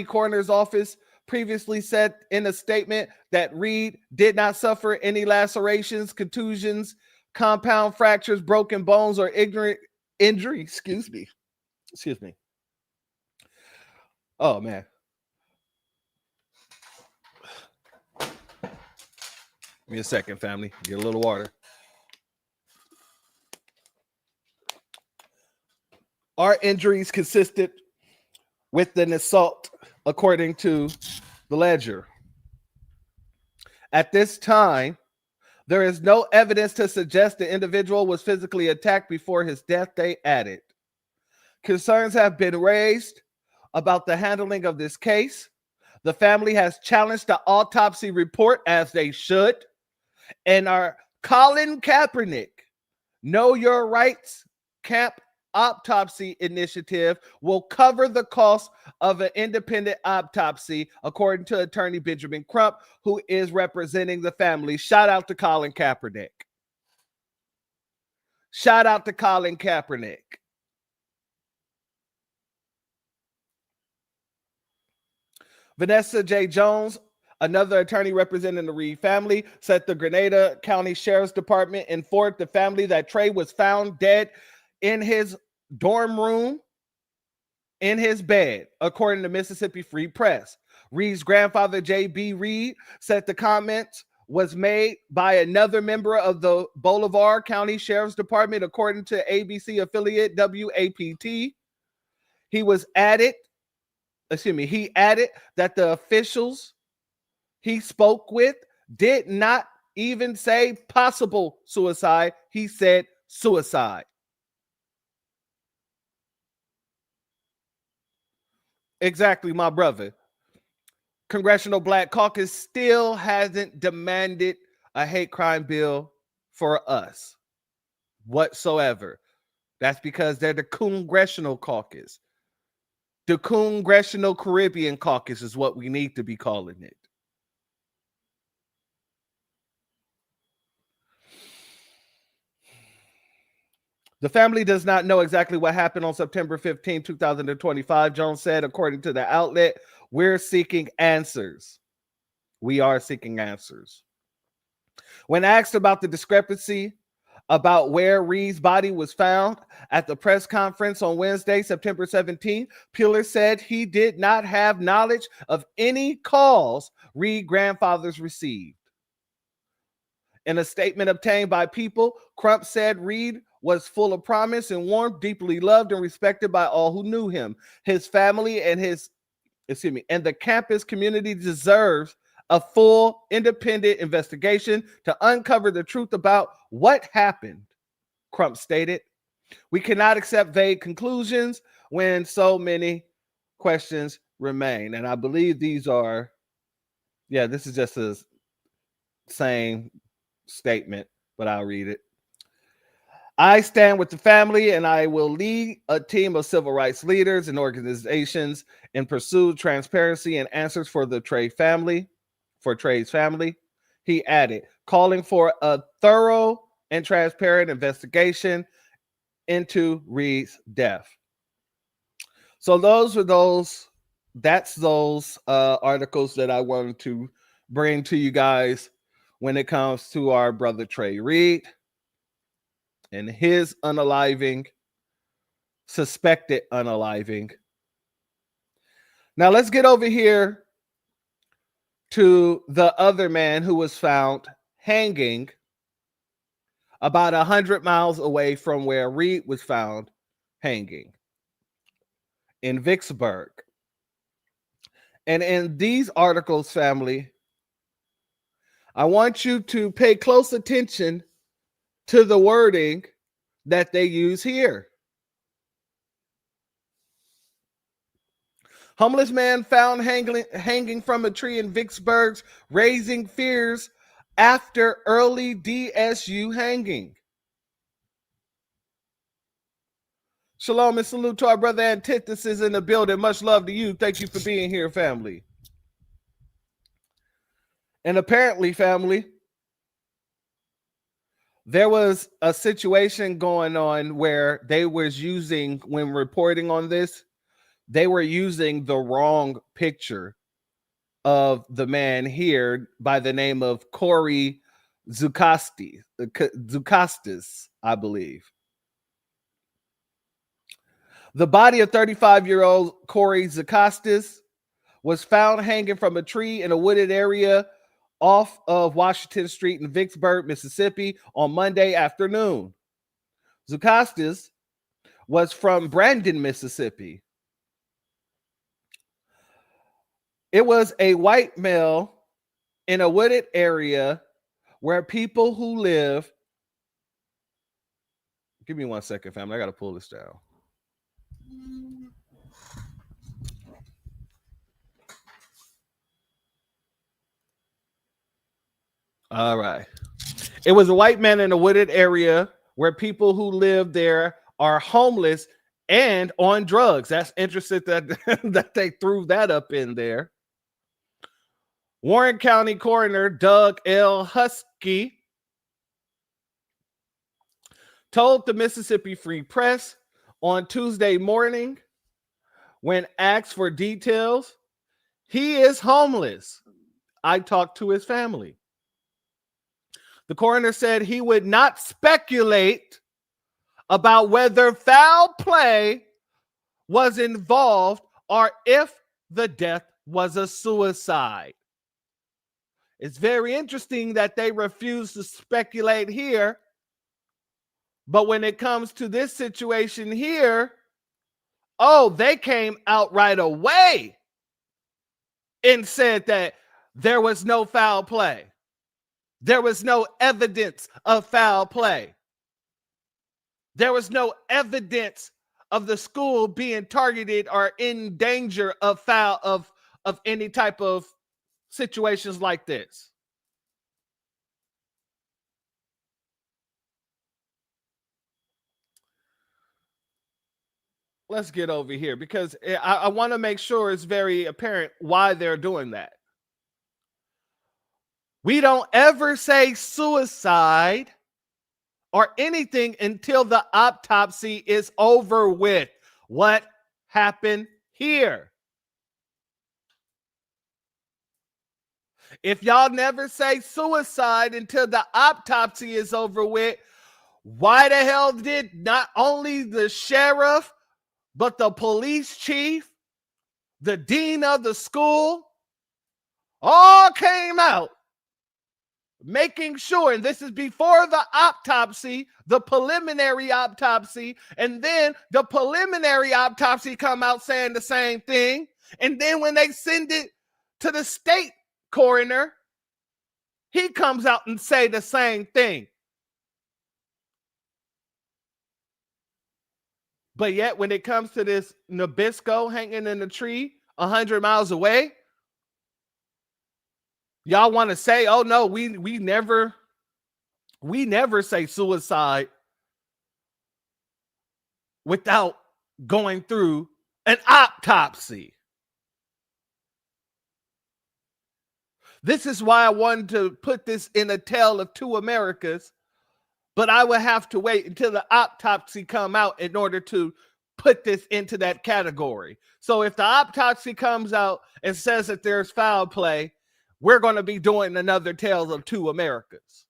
Coroner's Office previously said in a statement that Reed did not suffer any lacerations, contusions, compound fractures, broken bones, or ignorant injury. Excuse me. Oh, man. Give me a second, family. Get a little water. Our injuries consisted with an assault, according to the ledger. At this time, there is no evidence to suggest the individual was physically attacked before his death, they added. Concerns have been raised about the handling of this case. The family has challenged the autopsy report, as they should. And our Colin Kaepernick Know Your Rights Camp Autopsy Initiative will cover the cost of an independent autopsy, according to attorney Benjamin Crump, who is representing the family. Shout out to Colin Kaepernick. Shout out to Colin Kaepernick. Vanessa J. Jones, another attorney representing the Reed family, said the Grenada County Sheriff's Department informed the family that Trey was found dead in his dorm room in his bed, according to Mississippi Free Press. Reed's grandfather, J.B. Reed, said the comments was made by another member of the Bolivar County Sheriff's Department, according to ABC affiliate WAPT. He added that the officials he spoke with did not even say possible suicide. He said suicide. Exactly, my brother. Congressional Black Caucus still hasn't demanded a hate crime bill for us whatsoever. That's because they're the Congressional Caucus. The Congressional Caribbean Caucus is what we need to be calling it. The family does not know exactly what happened on September 15, 2025. Jones said, according to the outlet, we're seeking answers. We are seeking answers. When asked about the discrepancy about where Reed's body was found at the press conference on Wednesday, September 17, Peeler said he did not have knowledge of any calls Reed grandfathers received. In a statement obtained by People, Crump said Reed was full of promise and warmth, deeply loved and respected by all who knew him. His family and the campus community deserves a full independent investigation to uncover the truth about what happened, Crump stated. We cannot accept vague conclusions when so many questions remain. And I believe these are, this is just a same statement, but I'll read it. I stand with the family and I will lead a team of civil rights leaders and organizations in pursuit of transparency and answers for the Trey's family. He added, calling for a thorough and transparent investigation into Reed's death. So that's those articles that I wanted to bring to you guys when it comes to our brother Trey Reed and his suspected unaliving. Now let's get over here to the other man who was found hanging about 100 miles away from where Reed was found hanging in Vicksburg. And in these articles, family, I want you to pay close attention to the wording that they use here. Homeless man found hanging from a tree in Vicksburg, raising fears after early DSU hanging. Shalom and salute to our brother Antithesis in the building. Much love to you. Thank you for being here, family. And apparently, family, there was a situation going on where they was using, when reporting on this, they were using the wrong picture of the man here by the name of Corey Zukastis, I believe. The body of 35-year-old Corey Zukastis was found hanging from a tree in a wooded area off of Washington Street in Vicksburg, Mississippi on Monday afternoon. Zukastis was from Brandon, Mississippi. It was a white male in a wooded area where people who live. Give me 1 second, family. I got to pull this down. All right. It was a white man in a wooded area where people who live there are homeless and on drugs. That's interesting that they threw that up in there. Warren County Coroner Doug L. Husky told the Mississippi Free Press on Tuesday morning, when asked for details, he is homeless. I talked to his family. The coroner said he would not speculate about whether foul play was involved or if the death was a suicide. It's very interesting that they refuse to speculate here. But when it comes to this situation here, oh, they came out right away and said that there was no foul play. There was no evidence of foul play. There was no evidence of the school being targeted or in danger of of any type of situations like this. Let's get over here because I want to make sure it's very apparent why they're doing that. We don't ever say suicide or anything until the autopsy is over with. What happened here? If y'all never say suicide until the autopsy is over with, why the hell did not only the sheriff, but the police chief, the dean of the school, all came out making sure, and this is before the autopsy, the preliminary autopsy, and then the preliminary autopsy come out saying the same thing, and then when they send it to the state coroner, he comes out and say the same thing. But yet when it comes to this Nabisco hanging in the tree 100 miles away, y'all want to say, oh no, we never say suicide without going through an autopsy. This is why I wanted to put this in a tale of two Americas, but I would have to wait until the autopsy come out in order to put this into that category. So if the autopsy comes out and says that there's foul play, we're going to be doing another Tales of Two Americas.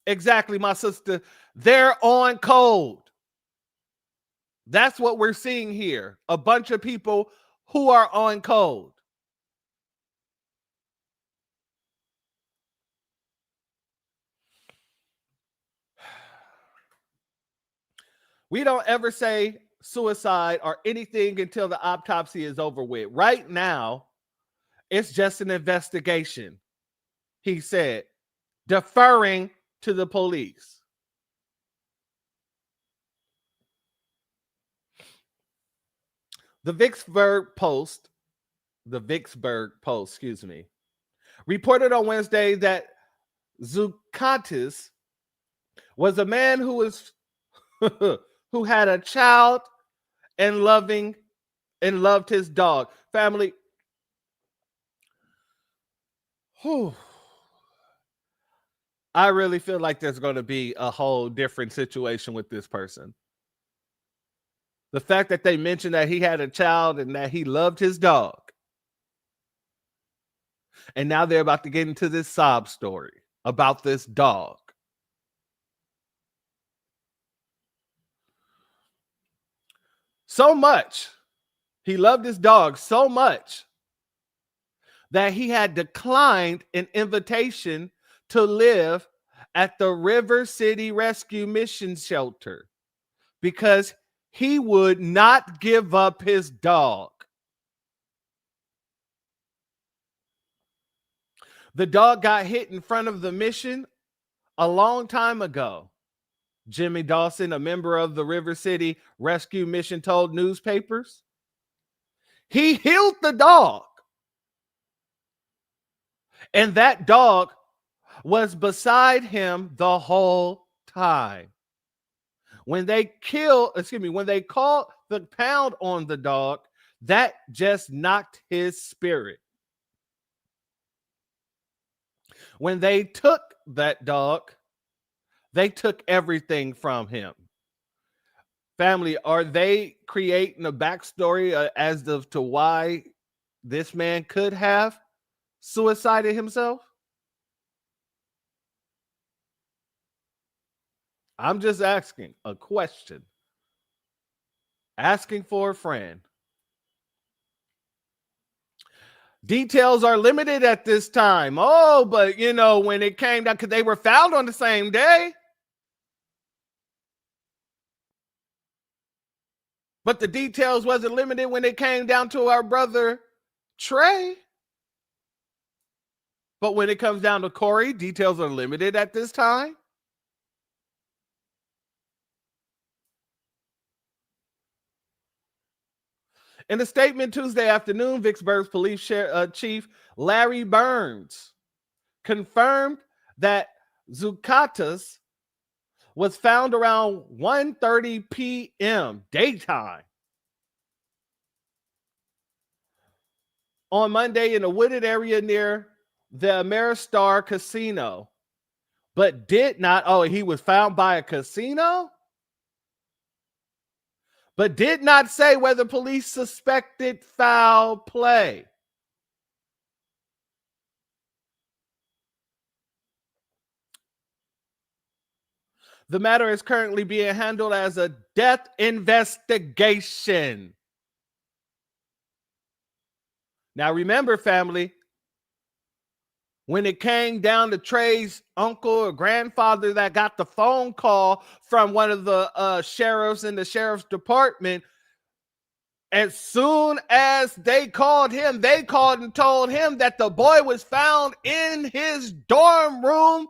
Exactly, my sister. They're on code. That's what we're seeing here. A bunch of people who are on code. We don't ever say suicide or anything until the autopsy is over with. Right now, it's just an investigation, he said, deferring to the police. The Vicksburg Post, reported on Wednesday that Zucatis was a man who was who had a child and loved his dog. Family, I really feel like there's going to be a whole different situation with this person. The fact that they mentioned that he had a child and that he loved his dog. And now they're about to get into this sob story about this dog. So much. He loved his dog so much that he had declined an invitation to live at the River City Rescue Mission Shelter because he would not give up his dog. The dog got hit in front of the mission a long time ago. Jimmy Dawson, a member of the River City Rescue Mission, told newspapers. He healed the dog. And that dog was beside him the whole time. When they called the pound on the dog, that just knocked his spirit. When they took that dog, they took everything from him. Family, are they creating a backstory as to why this man could have suicided himself? I'm just asking a question. Asking for a friend. Details are limited at this time. Oh, but you know, when it came down, because they were found on the same day. But the details wasn't limited when it came down to our brother Trey. But when it comes down to Corey, details are limited at this time. In a statement Tuesday afternoon, Vicksburg's police chief Larry Burns confirmed that Zukatas was found around 1:30 p.m. daytime on Monday in a wooded area near the Ameristar Casino, but did not, he was found by a casino? But did not say whether police suspected foul play. The matter is currently being handled as a death investigation. Now remember, family, when it came down to Trey's uncle or grandfather that got the phone call from one of the sheriffs in the sheriff's department, as soon as they called him, they called and told him that the boy was found in his dorm room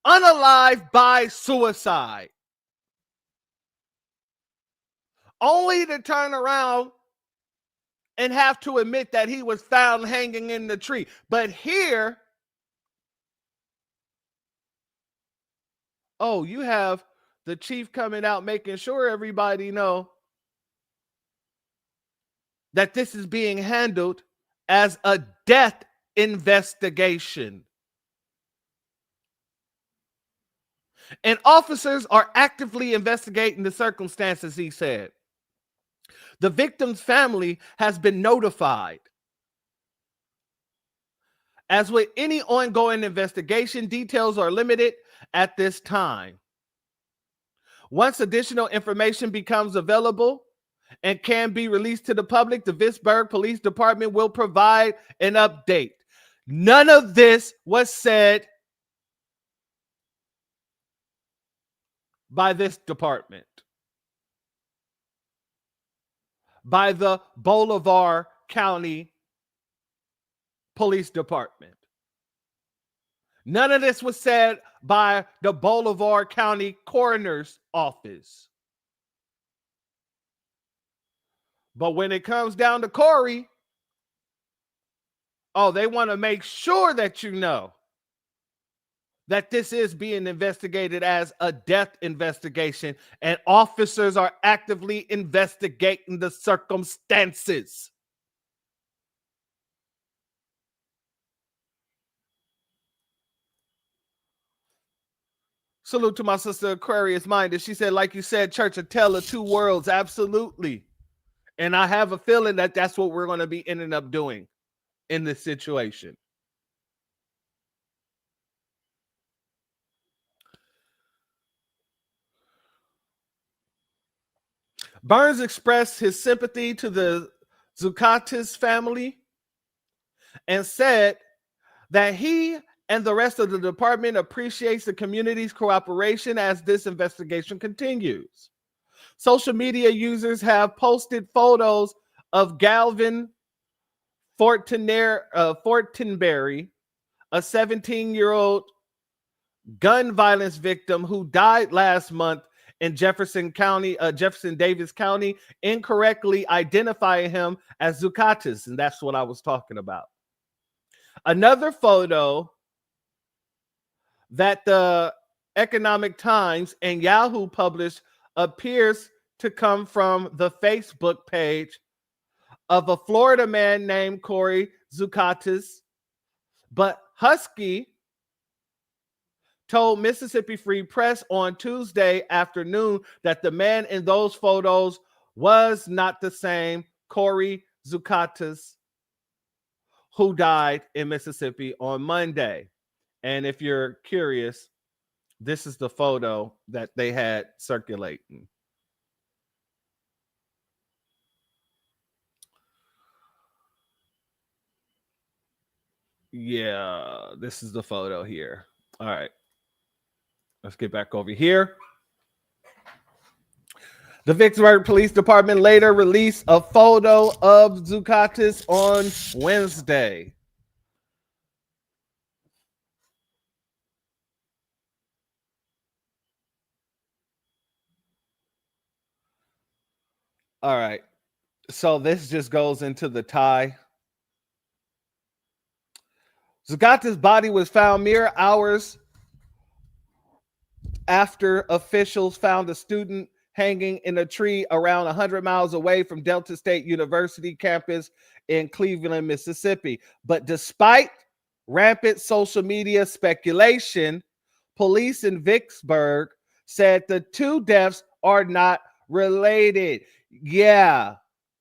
unalive by suicide. Only to turn around and have to admit that he was found hanging in the tree. But here, you have the chief coming out making sure everybody know that this is being handled as a death investigation. And officers are actively investigating the circumstances, he said. The victim's family has been notified. As with any ongoing investigation, details are limited at this time. Once additional information becomes available and can be released to the public, the Vicksburg Police Department will provide an update. None of this was said by this department, by the Bolivar County Police Department. None of this was said by the Bolivar County Coroner's Office. But when it comes down to Corey, they want to make sure that you know that this is being investigated as a death investigation, and officers are actively investigating the circumstances. Salute to my sister Aquarius Minded. She said, like you said, church, a tale of two worlds. Absolutely. And I have a feeling that that's what we're going to be ending up doing in this situation. Burns expressed his sympathy to the Zukatas family and said that he and the rest of the department appreciates the community's cooperation as this investigation continues. Social media users have posted photos of Galvin Fortenberry, a 17-year-old gun violence victim who died last month in Jefferson Davis County, incorrectly identifying him as Zukatas, and that's what I was talking about. Another photo that the Economic Times and Yahoo published appears to come from the Facebook page of a Florida man named Corey Zukatas, but Husky told Mississippi Free Press on Tuesday afternoon that the man in those photos was not the same Corey Zukatas who died in Mississippi on Monday. And if you're curious, this is the photo that they had circulating. Yeah, this is the photo here. All right. Let's get back over here. The Vicksburg Police Department later released a photo of Zucatis on Wednesday. All right. So this just goes into the tie. Zucatis' body was found mere hours after officials found a student hanging in a tree around 100 miles away from Delta State University campus in Cleveland, Mississippi. But despite rampant social media speculation, police in Vicksburg said the two deaths are not related. Yeah,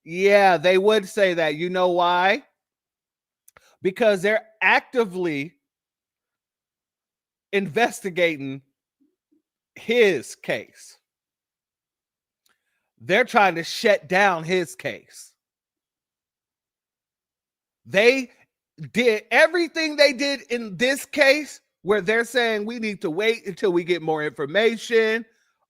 they would say that. You know why? Because they're actively investigating his case. They're trying to shut down his case. They did everything they did in this case where they're saying we need to wait until we get more information,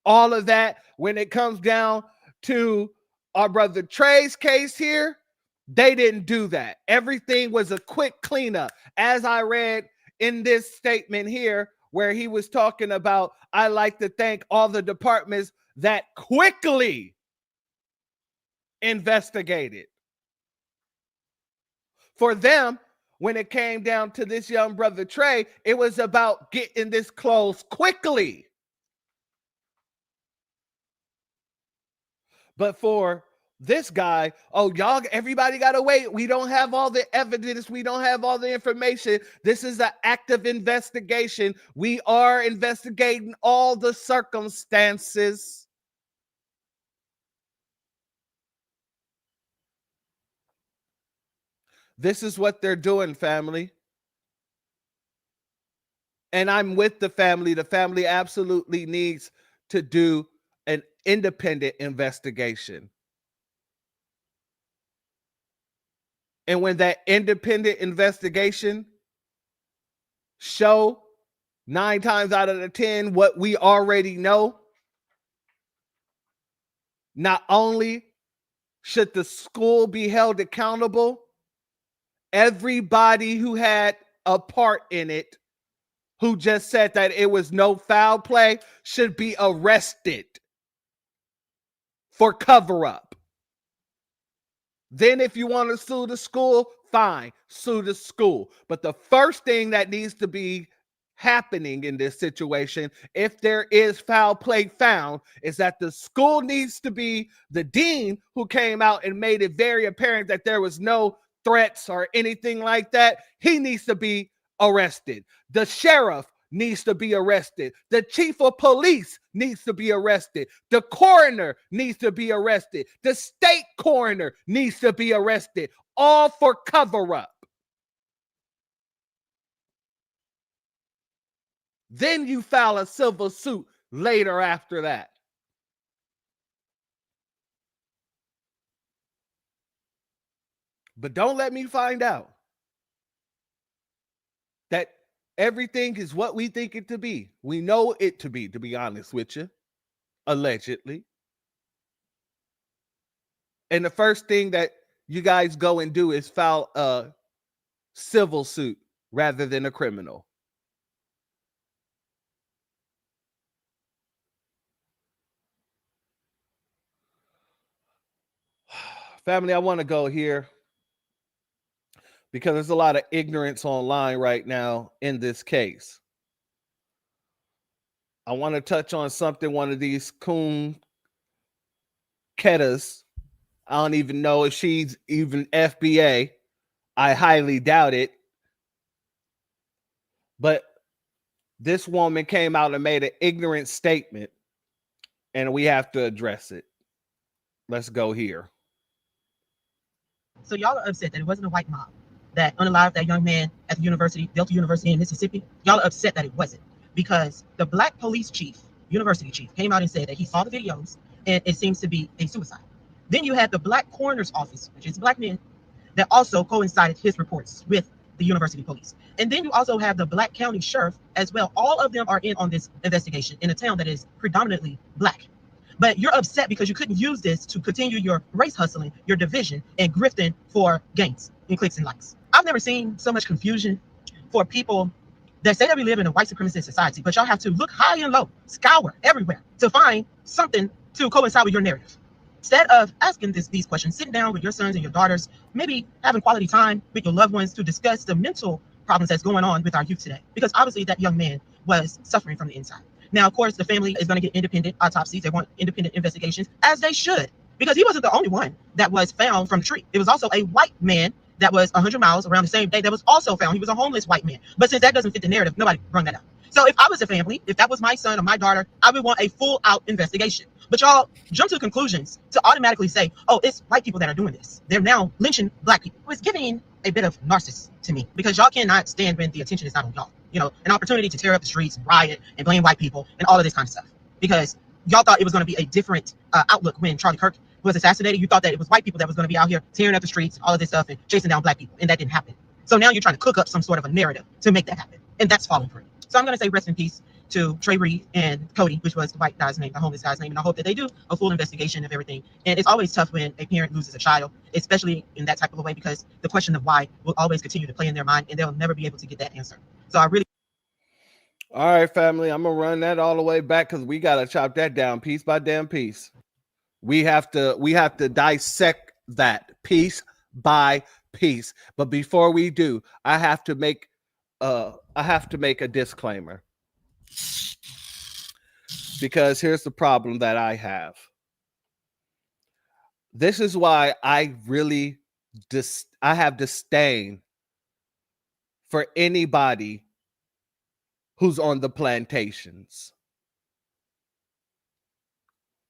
all of that. When it comes down to our brother Trey's case here, they didn't do that. Everything was a quick cleanup. As I read in this statement here, where he was talking about, I like to thank all the departments that quickly investigated. For them, when it came down to this young brother Trey, it was about getting this closed quickly. But for this guy, oh, y'all, everybody got to wait. We don't have all the evidence. We don't have all the information. This is an active investigation. We are investigating all the circumstances. This is what they're doing, family. And I'm with the family. The family absolutely needs to do an independent investigation. And when that independent investigation show 9 times out of the 10 what we already know, not only should the school be held accountable, everybody who had a part in it, who just said that it was no foul play, should be arrested for cover-up. Then if you want to sue the school, fine, sue the school. But the first thing that needs to be happening in this situation, if there is foul play found, is that the school needs to be the dean who came out and made it very apparent that there was no threats or anything like that. He needs to be arrested. The sheriff needs to be arrested. The chief of police needs to be arrested. The coroner needs to be arrested. The state coroner needs to be arrested. All for cover-up. Then you file a civil suit later after that. But don't let me find out that everything is what we think it to be. We know it to be honest with you, allegedly. And the first thing that you guys go and do is file a civil suit rather than a criminal. Family, I want to go here because there's a lot of ignorance online right now in this case. I want to touch on something one of these coon Kettas, I don't even know if she's even FBA. I highly doubt it. But this woman came out and made an ignorant statement, and we have to address it. Let's go here. So y'all are upset that it wasn't a white mob that unalived that young man at the university, Delta University in Mississippi. Y'all are upset that it wasn't, because the black police chief, university chief, came out and said that he saw the videos and it seems to be a suicide. Then you had the black coroner's office, which is black men, that also coincided his reports with the university police. And then you also have the Black County Sheriff as well. All of them are in on this investigation in a town that is predominantly Black. But you're upset because you couldn't use this to continue your race hustling, your division, and grifting for gains and clicks and likes. I've never seen so much confusion for people that say that we live in a white supremacist society, but y'all have to look high and low, scour everywhere to find something to coincide with your narrative. Instead of asking these questions, sitting down with your sons and your daughters, maybe having quality time with your loved ones to discuss the mental problems that's going on with our youth today. Because obviously that young man was suffering from the inside. Now, of course, the family is going to get independent autopsies. They want independent investigations, as they should, because he wasn't the only one that was found from the tree. It was also a white man that was 100 miles around the same day that was also found. He was a homeless white man. But since that doesn't fit the narrative, nobody brought that up. So if I was a family, if that was my son or my daughter, I would want a full out investigation. But y'all jump to conclusions to automatically say, oh, it's white people that are doing this. They're now lynching Black people. It's giving a bit of narcissism to me, because y'all cannot stand when the attention is not on y'all. You know, an opportunity to tear up the streets and riot and blame white people and all of this kind of stuff. Because y'all thought it was going to be a different outlook when Charlie Kirk was assassinated. You thought that it was white people that was going to be out here tearing up the streets and all of this stuff and chasing down Black people. And that didn't happen. So now you're trying to cook up some sort of a narrative to make that happen. And that's falling for it. So I'm going to say rest in peace to Trey Reed and Cody, which was the white guy's name, the homeless guy's name. And I hope that they do a full investigation of everything. And it's always tough when a parent loses a child, especially in that type of a way, because the question of why will always continue to play in their mind and they'll never be able to get that answer. So I really. All right, family, I'm going to run that all the way back because we got to chop that down piece by damn piece. We have to dissect that piece by piece. But before we do, I have to make a disclaimer, because here's the problem that I have. This is why I really I have disdain for anybody who's on the plantations.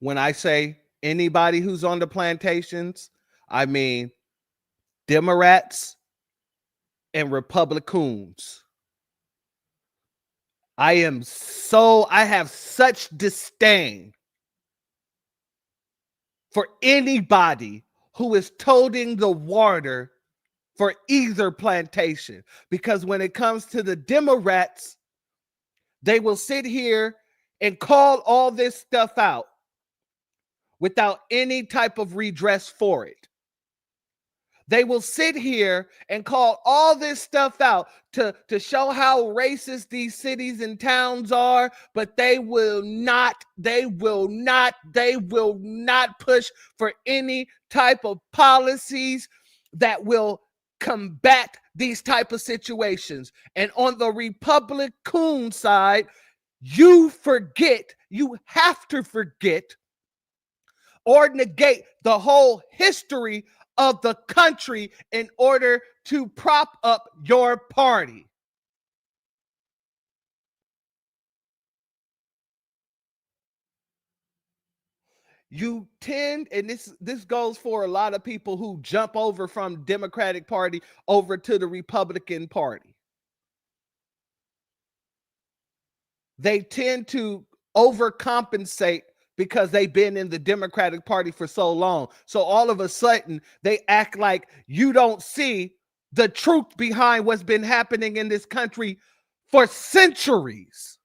When I say anybody who's on the plantations, I mean Democrats and Republicans. I have such disdain for anybody who is toting the water for either plantation, because when it comes to the Democrats, they will sit here and call all this stuff out without any type of redress for it. They will sit here and call all this stuff out to show how racist these cities and towns are, but they will not push for any type of policies that will combat these type of situations. And on the Republican side, you have to forget or negate the whole history of the country in order to prop up your party. You tend, and this goes for a lot of people who jump over from Democratic Party over to the Republican Party. They tend to overcompensate because they've been in the Democratic Party for so long. So all of a sudden, they act like you don't see the truth behind what's been happening in this country for centuries.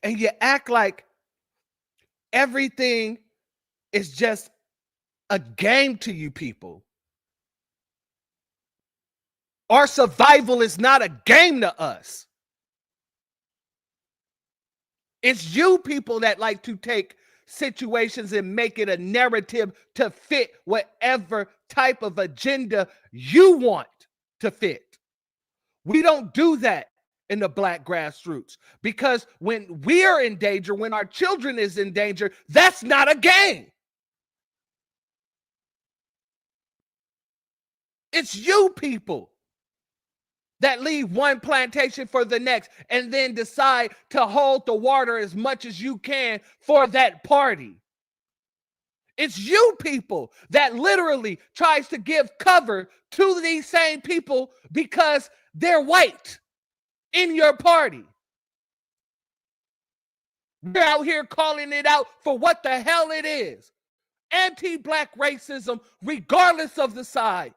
And you act like everything is just a game to you people. Our survival is not a game to us. It's you people that like to take situations and make it a narrative to fit whatever type of agenda you want to fit. We don't do that in the Black grassroots, because when we're in danger, when our children is in danger, that's not a game. It's you people that leave one plantation for the next and then decide to hold the water as much as you can for that party. It's you people that literally tries to give cover to these same people because they're white in your party. We're out here calling it out for what the hell it is. anti-black racism, regardless of the side.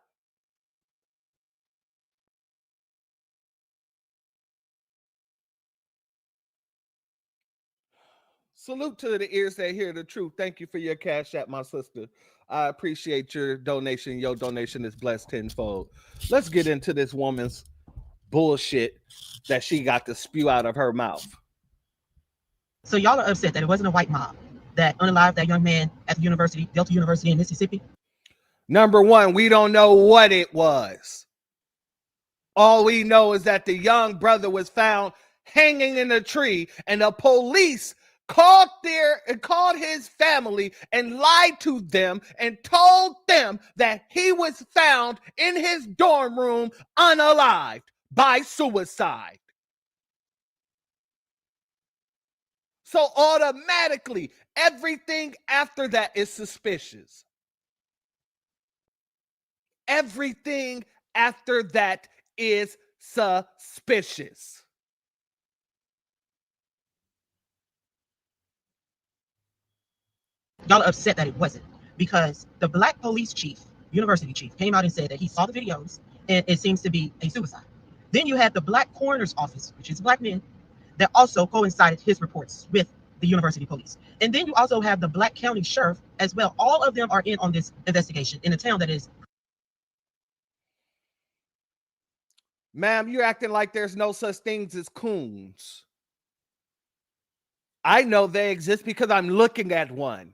Salute to the ears that hear the truth. Thank you for your cash app, my sister. I appreciate your donation. Your donation is blessed tenfold. Let's get into this woman's bullshit that she got to spew out of her mouth. So y'all are upset that it wasn't a white mob that unalived that young man at the university, Delta University in Mississippi? Number one, we don't know what it was. All we know is that the young brother was found hanging in a tree, and the police called his family and lied to them and told them that he was found in his dorm room unalived by suicide. So automatically, everything after that is suspicious. Everything after that is suspicious. Y'all are upset that it wasn't, because the black police chief, university chief, came out and said that he saw the videos and it seems to be a suicide. Then you had the black coroner's office, which is black men, that also coincided his reports with the university police. And then you also have the black county sheriff as well. All of them are in on this investigation in a town that is. Ma'am, you're acting like there's no such things as coons. I know they exist because I'm looking at one.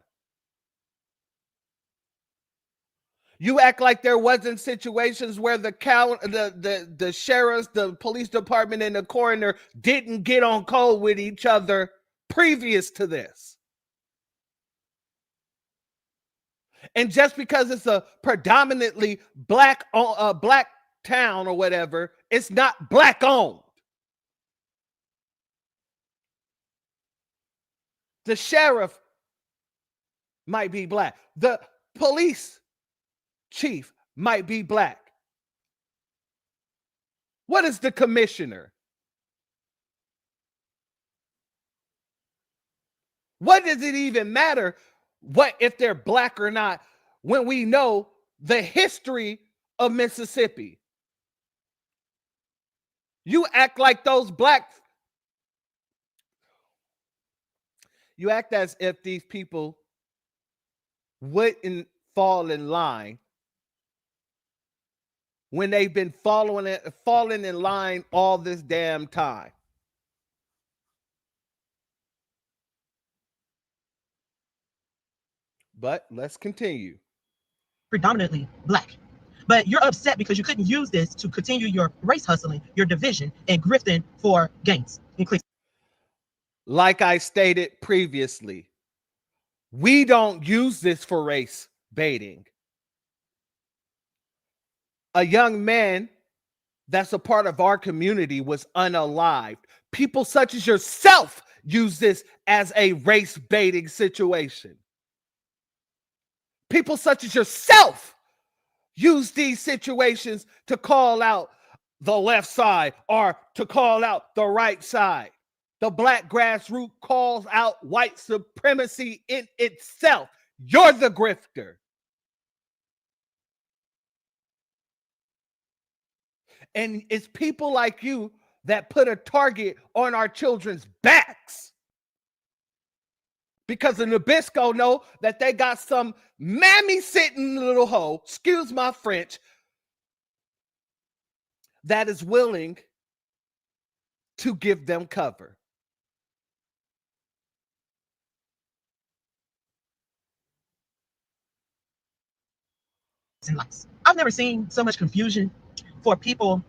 You act like there wasn't situations where the sheriffs, the police department, and the coroner didn't get on code with each other previous to this. And just because it's a predominantly black town or whatever, it's not black owned. The sheriff might be black. The police chief might be black. What is the commissioner? What does it even matter what if they're black or not when we know the history of Mississippi? You act like those blacks. You act as if these people wouldn't fall in line when they've been falling in line all this damn time. But let's continue. Predominantly black. But you're upset because you couldn't use this to continue your race hustling, your division, and grifting for gains. Like I stated previously, we don't use this for race baiting. A young man that's a part of our community was unalived. People such as yourself use this as a race baiting situation. People such as yourself use these situations to call out the left side or to call out the right side. The black grassroots calls out white supremacy in itself. You're the grifter. And it's people like you that put a target on our children's backs. Because the Nabisco know that they got some mammy sitting little hoe, excuse my French, that is willing to give them cover. I've never seen so much confusion for people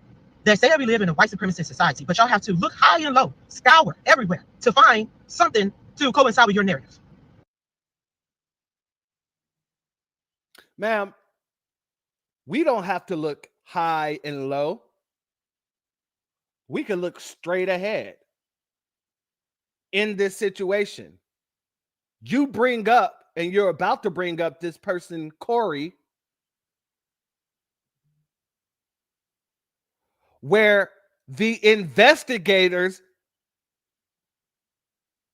that say that we live in a white supremacist society, but y'all have to look high and low, scour everywhere to find something to coincide with your narrative. Ma'am, we don't have to look high and low. We can look straight ahead. In this situation, you bring up, and you're about to bring up this person, Corey, where the investigators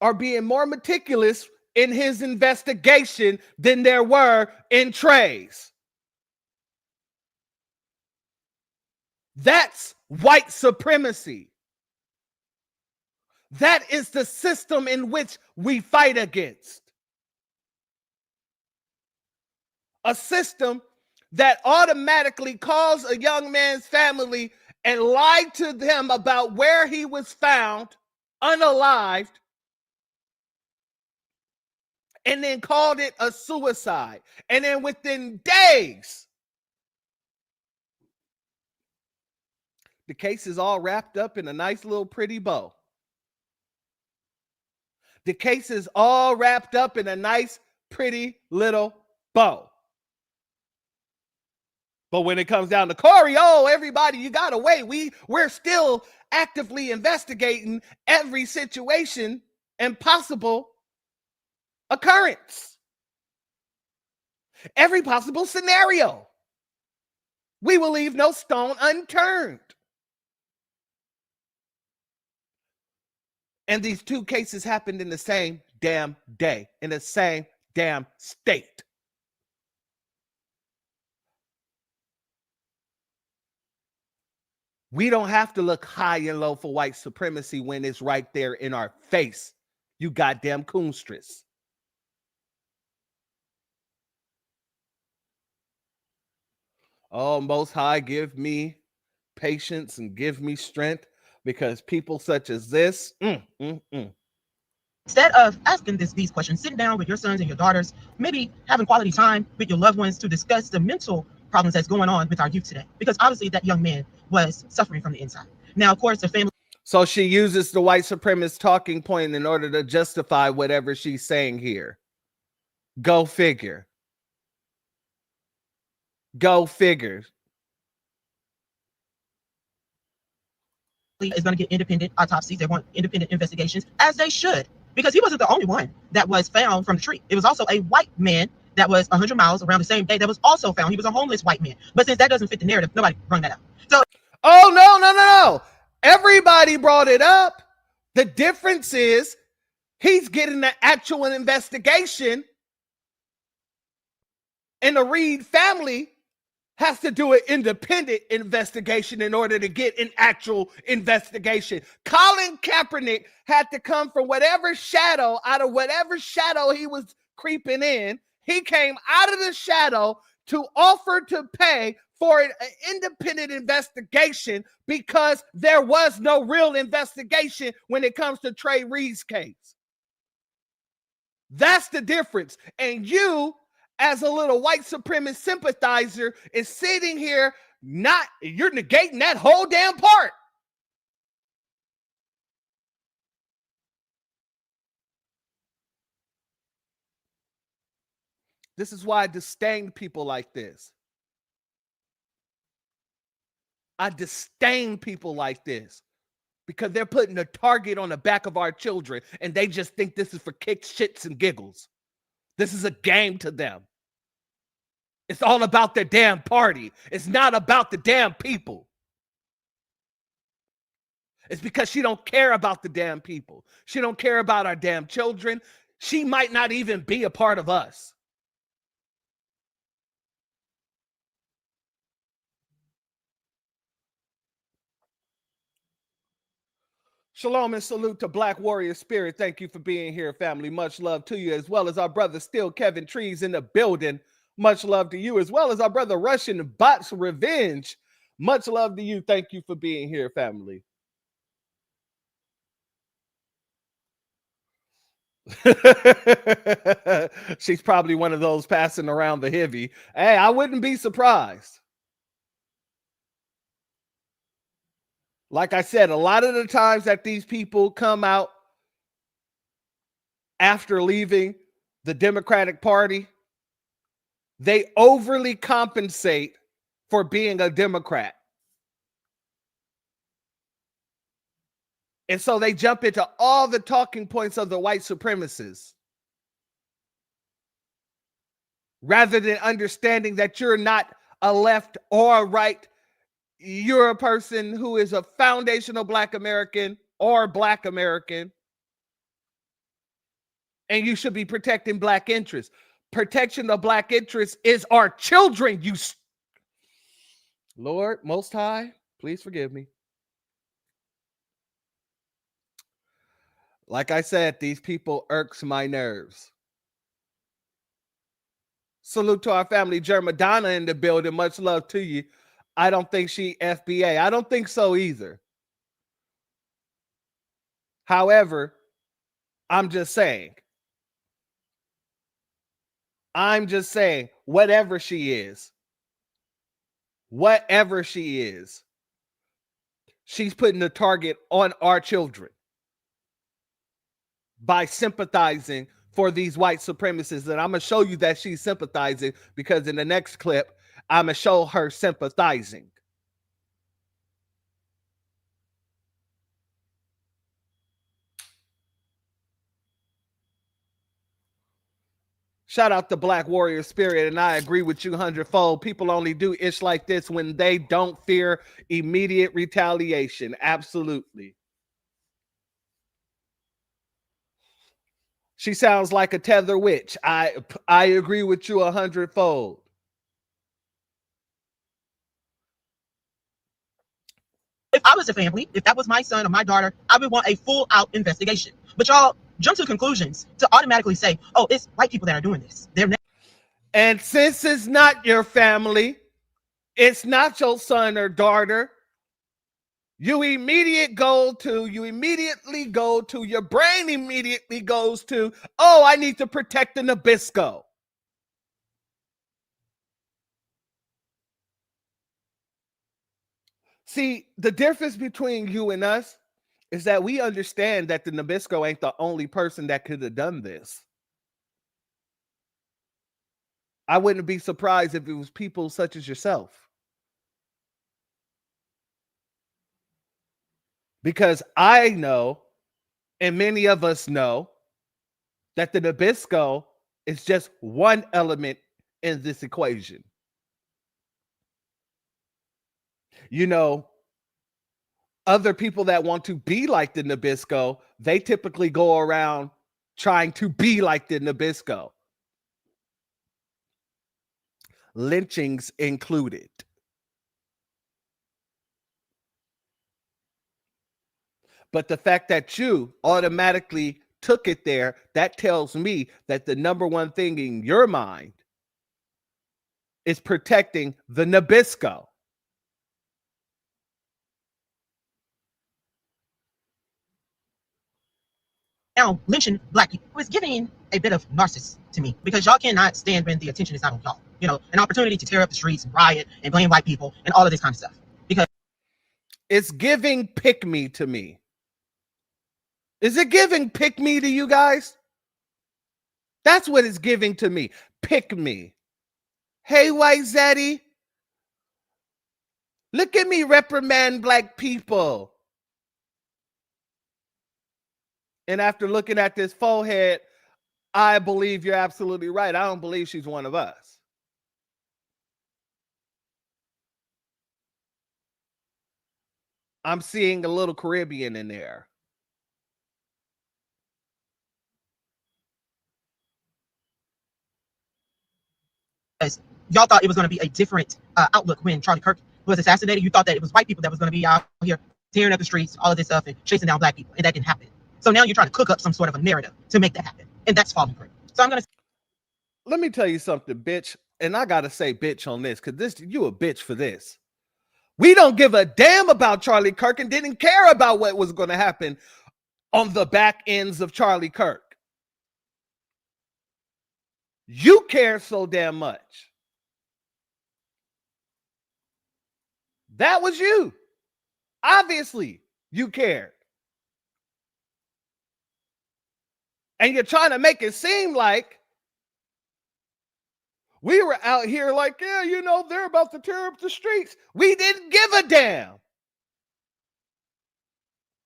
are being more meticulous in his investigation than there were in Trey's. That's white supremacy. That is the system in which we fight against. A system that automatically calls a young man's family and lied to them about where he was found unalived, and then called it a suicide. And then within days, the case is all wrapped up in a nice little pretty bow. The case is all wrapped up in a nice, pretty little bow. But when it comes down to Corey, oh, everybody, you got to wait. We're still actively investigating every situation and possible occurrence. Every possible scenario. We will leave no stone unturned. And these two cases happened in the same damn day, in the same damn state. We don't have to look high and low for white supremacy when it's right there in our face, you goddamn coonstress. Oh, Most High, give me patience and give me strength, because people such as this, Instead of asking these questions, sitting down with your sons and your daughters, maybe having quality time with your loved ones to discuss the mental problems that's going on with our youth today. Because obviously that young man was suffering from the inside. Now, of course, the family. So she uses the white supremacist talking point in order to justify whatever she's saying here. Go figure. Go figure. Is going to get independent autopsies. They want independent investigations, as they should, because he wasn't the only one that was found from the tree. It was also a white man that was 100 miles around the same day that was also found. He was a homeless white man. But since that doesn't fit the narrative, nobody brought that up. So, oh, no. Everybody brought it up. The difference is he's getting the actual investigation, and the Reed family has to do an independent investigation in order to get an actual investigation. Colin Kaepernick had to come from whatever shadow, out of whatever shadow he was creeping in. He came out of the shadow to offer to pay for an independent investigation, because there was no real investigation when it comes to Trey Reed's case. That's the difference. And you, as a little white supremacist sympathizer, is sitting here, you're negating that whole damn part. This is why I disdain people like this. I disdain people like this, because they're putting a target on the back of our children, and they just think this is for kicks, shits, and giggles. This is a game to them. It's all about their damn party. It's not about the damn people. It's because she don't care about the damn people. She don't care about our damn children. She might not even be a part of us. Shalom and salute to Black Warrior Spirit. Thank you for being here, family. Much love to you, as well as our brother Still Kevin Trees in the building. Much love to you, as well as our brother Russian Bots Revenge. Much love to you. Thank you for being here, family. She's probably one of those passing around the heavy. Hey, I wouldn't be surprised. Like I said, a lot of the times that these people come out after leaving the Democratic Party, they overly compensate for being a Democrat. And so they jump into all the talking points of the white supremacists, rather than understanding that you're not a left or a right. You're a person who is a foundational Black American or Black American. and you should be protecting black interests. Protection of black interests is our children. Lord Most High, please forgive me. Like I said, these people irks my nerves. Salute to our family, Germadonna in the building. Much love to you. I don't think she FBA. I don't think so either. However, I'm just saying, whatever she is, she's putting the target on our children by sympathizing for these white supremacists. And I'm going to show you that she's sympathizing, because in the next clip, I'm going to show her sympathizing. Shout out to Black Warrior Spirit, and I agree with you 100-fold. People only do ish like this when they don't fear immediate retaliation. Absolutely. She sounds like a tether witch. I agree with you 100-fold. If I was a family, if that was my son or my daughter, I would want a full-out investigation. But y'all jump to conclusions to automatically say, oh, it's white people that are doing this. And since it's not your family, it's not your son or daughter, you immediately go to, your brain immediately goes to, oh, I need to protect the Nabisco. See, the difference between you and us is that we understand that the Nabisco ain't the only person that could have done this. I wouldn't be surprised if it was people such as yourself. Because I know, and many of us know, that the Nabisco is just one element in this equation. You know, other people that want to be like the Nabisco, they typically go around trying to be like the Nabisco. Lynchings included. But the fact that you automatically took it there, that tells me that the number one thing in your mind is protecting the Nabisco. Now, lynching black people is giving a bit of narcissism to me, because y'all cannot stand when the attention is not on y'all. You know, an opportunity to tear up the streets and riot and blame white people and all of this kind of stuff. Because it's giving pick me to me. Is it giving pick me to you guys? That's what it's giving to me. Pick me. Hey, White Zaddy. Look at me reprimand black people. And after looking at this forehead, I believe you're absolutely right. I don't believe she's one of us. I'm seeing a little Caribbean in there. y'all thought it was going to be a different outlook when Charlie Kirk was assassinated. You thought that it was white people that was going to be out here tearing up the streets, all of this stuff, and chasing down black people, and that didn't happen. So now you're trying to cook up some sort of a narrative to make that happen, and that's falling through. So I'm going to let me tell you something, bitch, and I got to say bitch on this, because this, you a bitch for this. We don't give a damn about Charlie Kirk and didn't care about what was going to happen on the back ends of Charlie Kirk. You care so damn much. That was you. Obviously, you cared. And you're trying to make it seem like we were out here like, yeah, you know, they're about to tear up the streets. We didn't give a damn.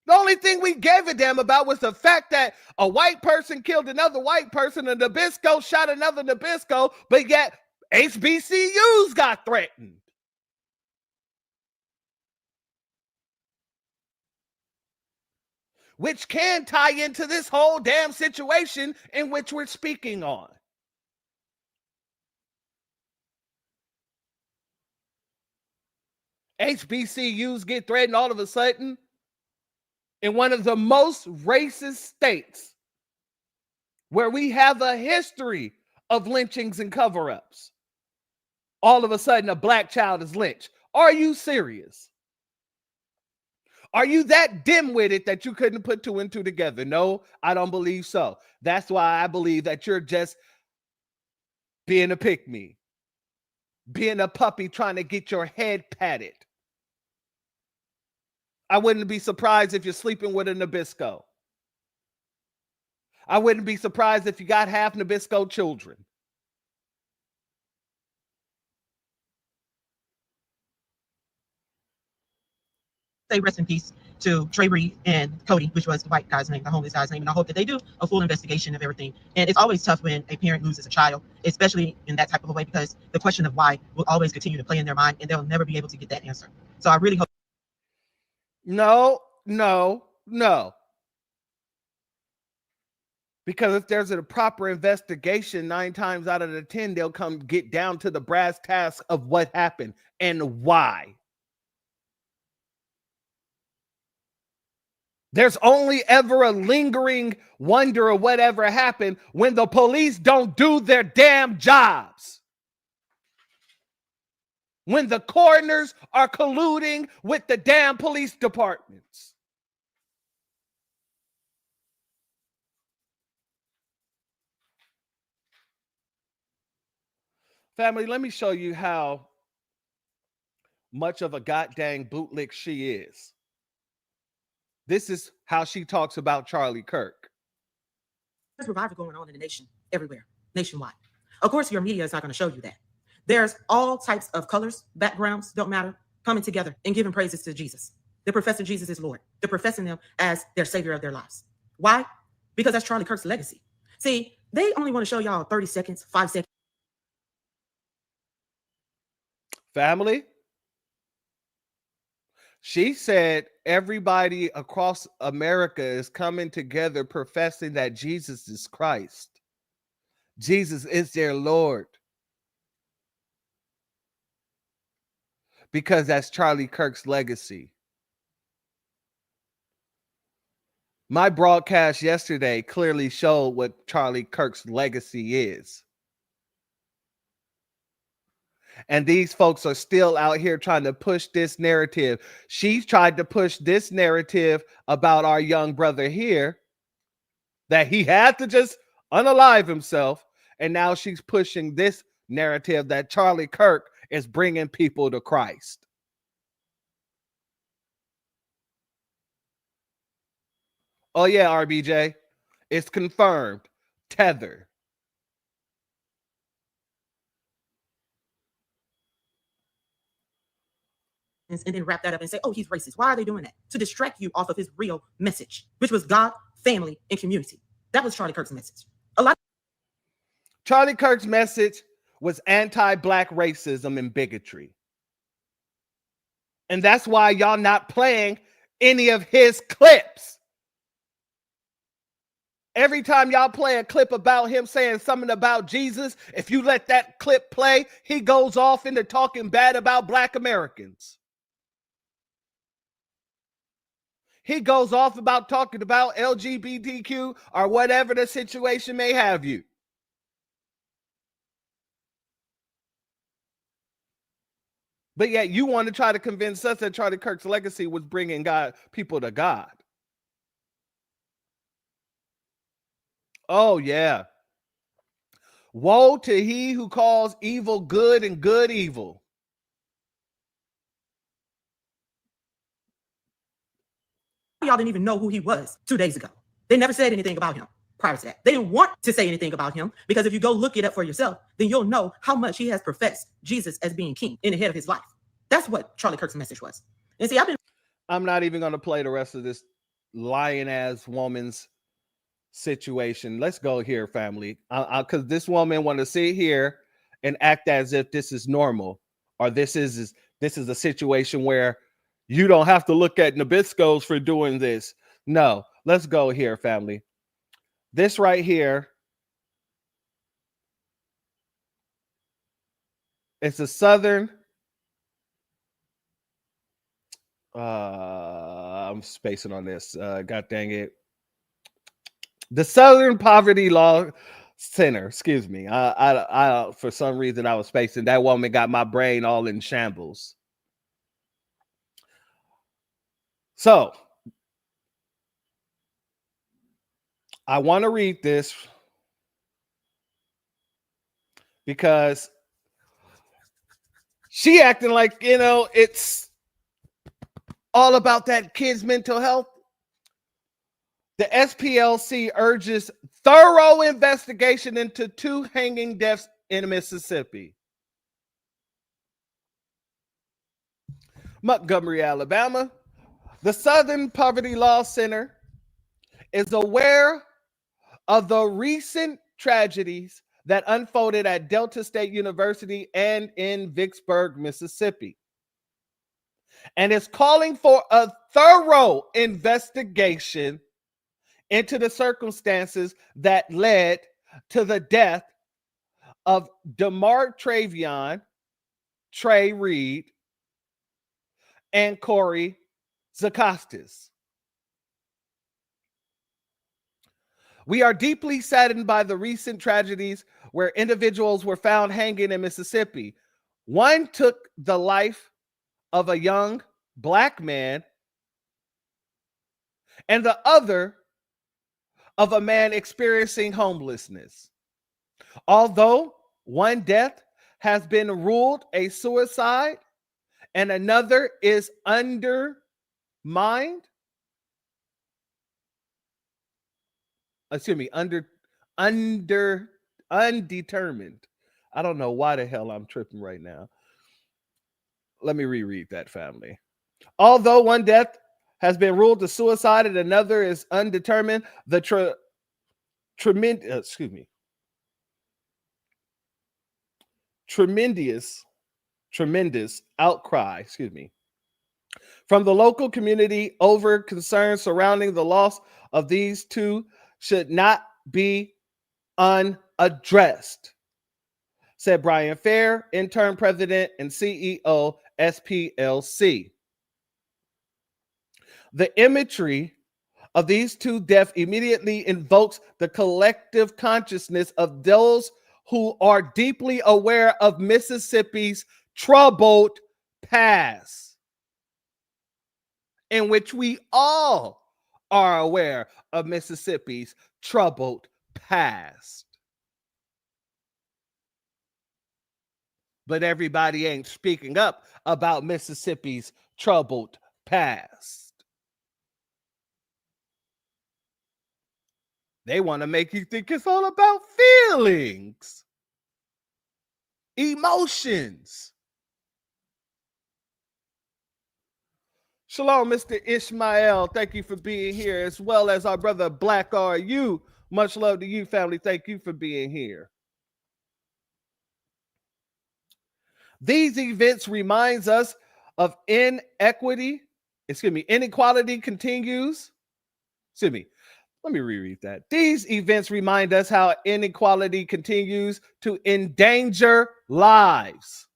The only thing we gave a damn about was the fact that a white person killed another white person, and Nabisco shot another Nabisco, but yet HBCUs got threatened. which can tie into this whole damn situation in which we're speaking on. HBCUs get threatened all of a sudden in one of the most racist states where we have a history of lynchings and cover-ups. All of a sudden, a black child is lynched. Are you serious? Are you that dim-witted that you couldn't put two and two together? No, I don't believe so. That's why I believe that you're just being a pick-me, being a puppy trying to get your head patted. I wouldn't be surprised if you're sleeping with a Nabisco. I wouldn't be surprised if you got half Nabisco children. Say rest in peace to Trey Reed and Cody, which was the white guy's name, the homeless guy's name. And I hope that they do a full investigation of everything. And it's always tough when a parent loses a child, especially in that type of a way, because the question of why will always continue to play in their mind and they'll never be able to get that answer. So I really hope. No. Because if there's a proper investigation, 9 times out of the 10, they'll come get down to the brass tacks of what happened and why. There's only ever a lingering wonder of whatever happened when the police don't do their damn jobs. When the coroners are colluding with the damn police departments. Family, let me show you how much of a goddamn bootlick she is. This is how she talks about Charlie Kirk. There's revival going on in the nation, everywhere, nationwide. Of course, your media is not going to show you that. There's all types of colors, backgrounds, don't matter, coming together and giving praises to Jesus. They're professing Jesus is Lord. They're professing him as their savior of their lives. Why? Because that's Charlie Kirk's legacy. See, they only want to show y'all 30 seconds, 5 seconds. Family, she said everybody across America is coming together professing that Jesus is Christ. Jesus is their Lord. Because that's Charlie Kirk's legacy. My broadcast yesterday clearly showed what Charlie Kirk's legacy is. And these folks are still out here trying to push this narrative. She's tried to push this narrative about our young brother here, that he had to just unalive himself. And now she's pushing this narrative that Charlie Kirk is bringing people to Christ. Oh yeah, RBJ, it's confirmed. Tether. And then wrap that up and say, oh, he's racist. Why are they doing that? To distract you off of his real message, which was God, family, and community. That was Charlie Kirk's message. Charlie Kirk's message was anti-black racism and bigotry. And that's why y'all not playing any of his clips. Every time y'all play a clip about him saying something about Jesus, if you let that clip play, he goes off into talking bad about black Americans. He goes off about talking about LGBTQ or whatever the situation may have you. But yet you want to try to convince us that Charlie Kirk's legacy was bringing people to God. Oh, yeah. Woe to he who calls evil good and good evil. Y'all didn't even know who he was 2 days ago. They never said anything about him prior to that. They didn't want to say anything about him because if you go look it up for yourself, then you'll know how much he has professed Jesus as being king in the head of his life. That's what Charlie Kirk's message was. And see, I'm not even going to play the rest of this lying ass woman's situation. Let's go here, family. Because this woman want to sit here and act as if this is normal, or this is a situation where you don't have to look at Nabiscos for doing this. No, Let's go here, family. This right here is the Southern. I'm spacing on this. God dang it. The Southern Poverty Law Center. Excuse me. I for some reason I was spacing. That woman got my brain all in shambles. So I want to read this because she acting like, it's all about that kid's mental health. The SPLC urges thorough investigation into 2 hanging deaths in Mississippi. Montgomery, Alabama. The Southern Poverty Law Center is aware of the recent tragedies that unfolded at Delta State University and in Vicksburg, Mississippi, and is calling for a thorough investigation into the circumstances that led to the death of DeMar Travion, Trey Reed, and Corey Zakostas. We are deeply saddened by the recent tragedies where individuals were found hanging in Mississippi. One took the life of a young Black man, and the other of a man experiencing homelessness. Although one death has been ruled a suicide and another is undetermined. I don't know why the hell I'm tripping right now. Let me reread that, family. Although one death has been ruled a suicide and another is undetermined, the tremendous outcry, from the local community over concerns surrounding the loss of these 2 should not be unaddressed, said Brian Fair, interim president and CEO, SPLC. The imagery of these 2 deaths immediately invokes the collective consciousness of those who are deeply aware of Mississippi's troubled past, in which we all are aware of Mississippi's troubled past. But everybody ain't speaking up about Mississippi's troubled past. They want to make you think it's all about feelings, emotions. Shalom, Mr. Ishmael. Thank you for being here, as well as our brother Black RU. Much love to you, family. Thank you for being here. These events reminds us of inequality continues. Let me reread that. These events remind us how inequality continues to endanger lives.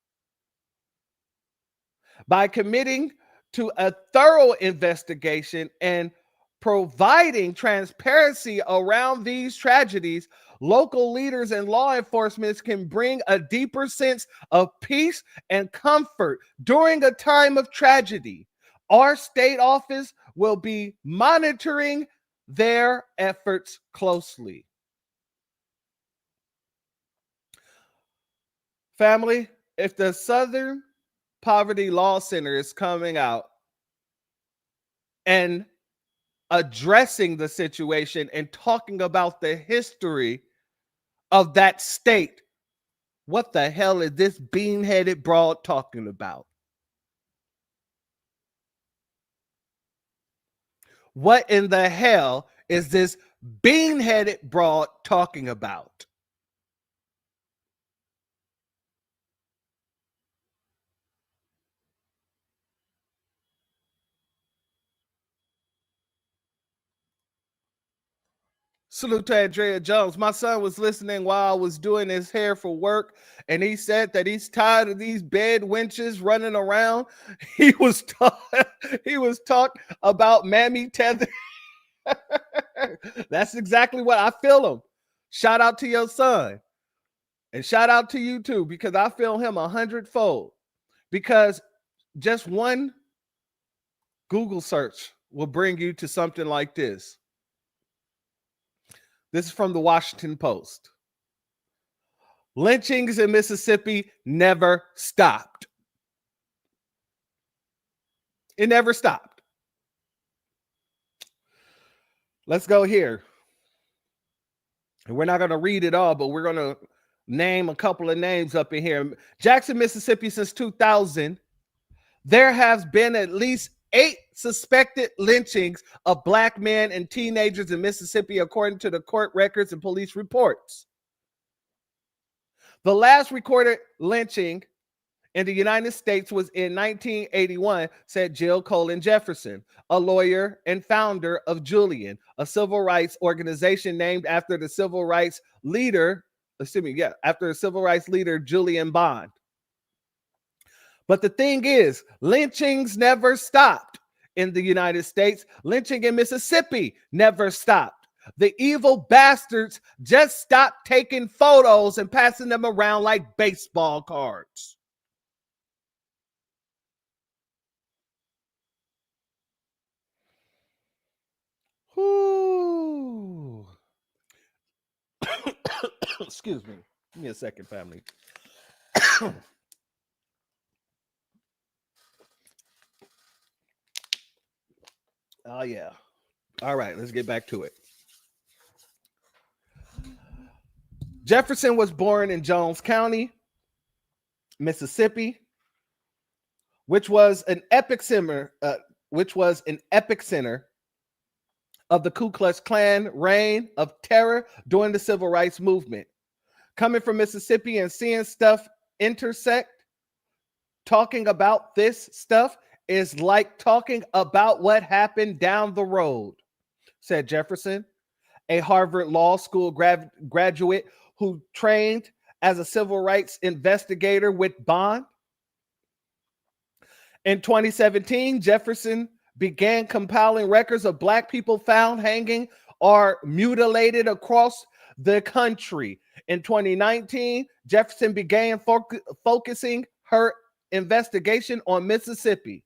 By committing to a thorough investigation and providing transparency around these tragedies, local leaders and law enforcement can bring a deeper sense of peace and comfort during a time of tragedy. Our state office will be monitoring their efforts closely. Family, if the Southern Poverty Law Center is coming out and addressing the situation and talking about the history of that state, what the hell is this bean-headed broad talking about? What in the hell is this bean-headed broad talking about? Salute to Andrea Jones. My son was listening while I was doing his hair for work, and he said that he's tired of these bed wenches running around. He was talk about mammy tether. That's exactly what I feel him. Shout out to your son, and shout out to you too, because I feel him 100-fold. Because just one Google search will bring you to something like this. This is from the Washington Post. Lynchings in Mississippi never stopped. It never stopped. Let's go here. And we're not going to read it all, but we're going to name a couple of names up in here. Jackson, Mississippi, since 2000, there has been at least 8 suspected lynchings of black men and teenagers in Mississippi, according to the court records and police reports. The last recorded lynching in the United States was in 1981, said Jill Colin Jefferson, a lawyer and founder of Julian, a civil rights organization named after the civil rights leader, after the civil rights leader Julian Bond. But the thing is, lynchings never stopped in the United States. Lynching in Mississippi never stopped. The evil bastards just stopped taking photos and passing them around like baseball cards. Whoo. Excuse me. Give me a second, family. Oh, yeah. All right, let's get back to it. Jefferson was born in Jones County, Mississippi, which was an epicenter of the Ku Klux Klan reign of terror during the Civil Rights Movement. Coming from Mississippi and seeing stuff intersect, talking about this stuff is like talking about what happened down the road, said Jefferson, a Harvard Law School graduate who trained as a civil rights investigator with Bond. In 2017, Jefferson began compiling records of black people found hanging or mutilated across the country. In 2019, Jefferson began focusing her investigation on Mississippi.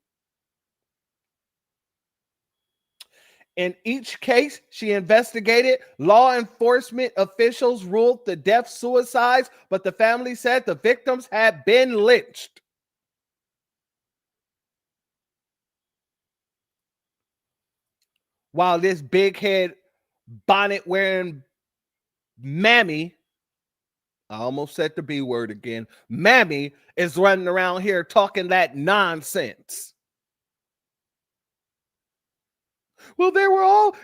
In each case she investigated, law enforcement officials ruled the death suicides, but the family said the victims had been lynched. While this big head bonnet wearing mammy, I almost said the B word again, mammy is running around here talking that nonsense. Well, it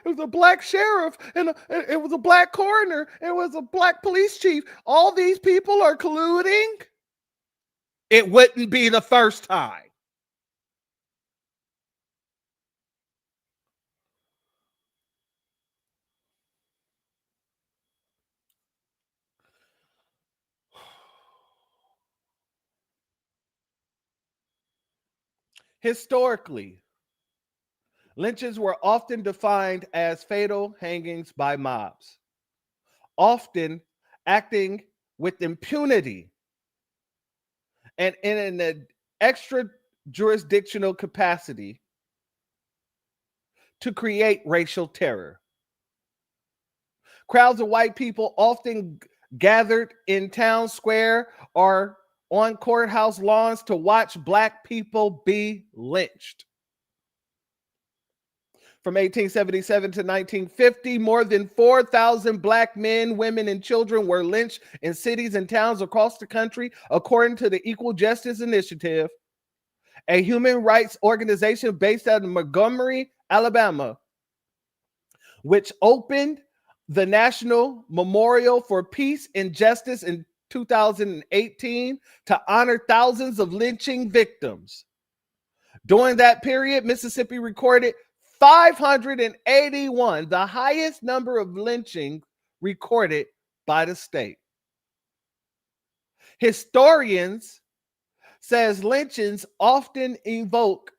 was a black sheriff, and it was a black coroner, it was a black police chief. All these people are colluding. It wouldn't be the first time. Historically, lynchings were often defined as fatal hangings by mobs, often acting with impunity and in an extra jurisdictional capacity to create racial terror. Crowds of white people often gathered in town square or on courthouse lawns to watch black people be lynched. From 1877 to 1950, more than 4,000 black men, women, and children were lynched in cities and towns across the country, according to the Equal Justice Initiative, a human rights organization based out of Montgomery, Alabama, which opened the National Memorial for Peace and Justice in 2018 to honor thousands of lynching victims. During that period, Mississippi recorded 581, the highest number of lynchings recorded by the state. Historians says lynchings often evoke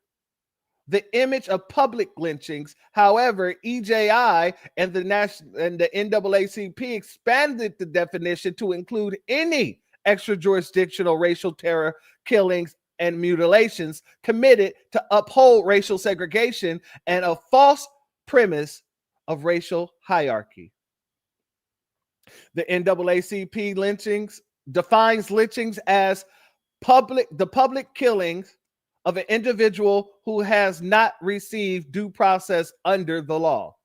the image of public lynchings. However, EJI and the NAACP expanded the definition to include any extrajurisdictional racial terror killings and mutilations committed to uphold racial segregation and a false premise of racial hierarchy. The NAACP lynchings defines lynchings as the public killings of an individual who has not received due process under the law.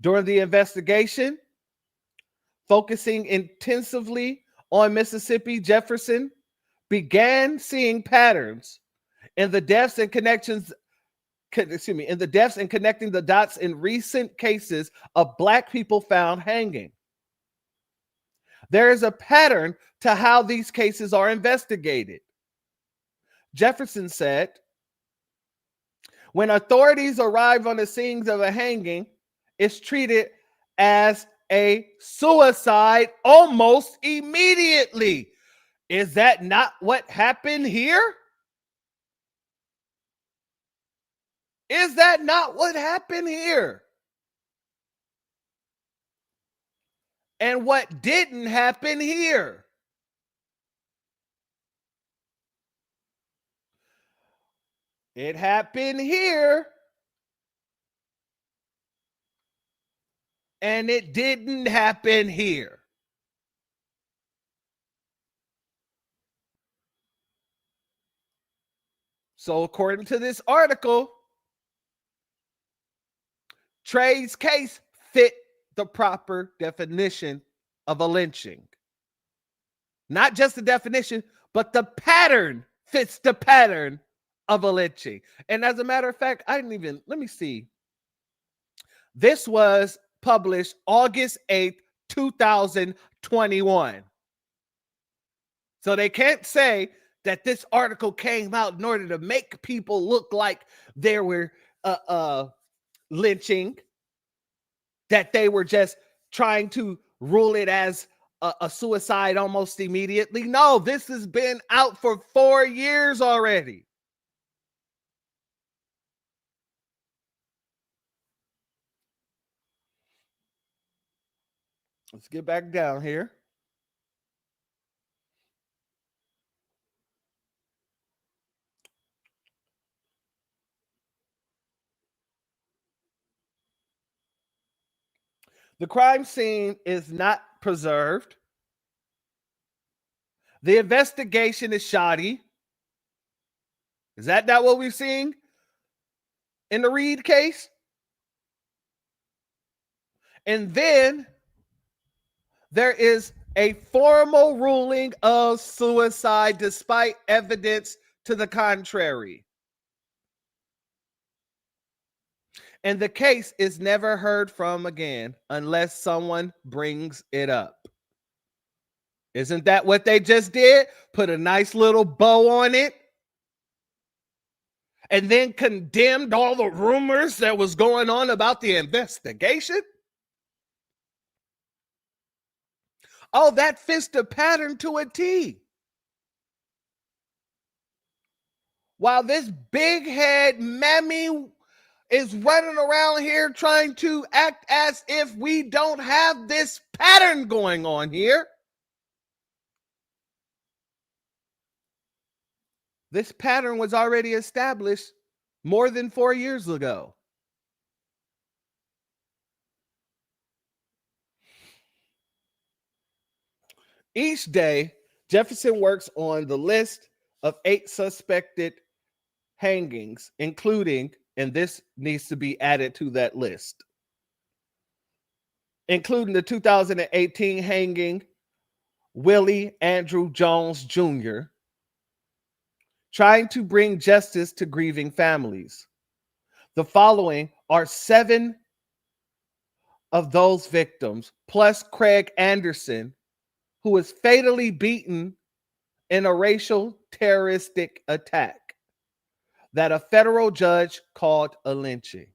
During the investigation, focusing intensively on Mississippi, Jefferson began seeing patterns in the deaths and connecting the dots in recent cases of Black people found hanging. There is a pattern to how these cases are investigated. Jefferson said, when authorities arrive on the scenes of a hanging, it's treated as a suicide almost immediately. Is that not what happened here? Is that not what happened here? And what didn't happen here? It happened here. And it didn't happen here. So according to this article, Trey's case fit the proper definition of a lynching. Not just the definition, but the pattern fits the pattern of a lynching. And as a matter of fact, let me see. This was published August 8th, 2021. So they can't say that this article came out in order to make people look like there were lynching, that they were just trying to rule it as a suicide almost immediately. No, this has been out for 4 years already. Let's get back down here. The crime scene is not preserved. The investigation is shoddy. Is that not what we're seeing in the Reed case? And then there is a formal ruling of suicide despite evidence to the contrary. And the case is never heard from again unless someone brings it up. Isn't that what they just did? Put a nice little bow on it and then condemned all the rumors that was going on about the investigation? Oh, that fits the pattern to a T. While this big head mammy is running around here trying to act as if we don't have this pattern going on here. This pattern was already established more than 4 years ago. Each day, Jefferson works on the list of 8 suspected hangings, including, and this needs to be added to that list, including the 2018 hanging Willie Andrew Jones Jr., trying to bring justice to grieving families. The following are 7 of those victims, plus Craig Anderson, who was fatally beaten in a racial terroristic attack. that a federal judge called a lynching.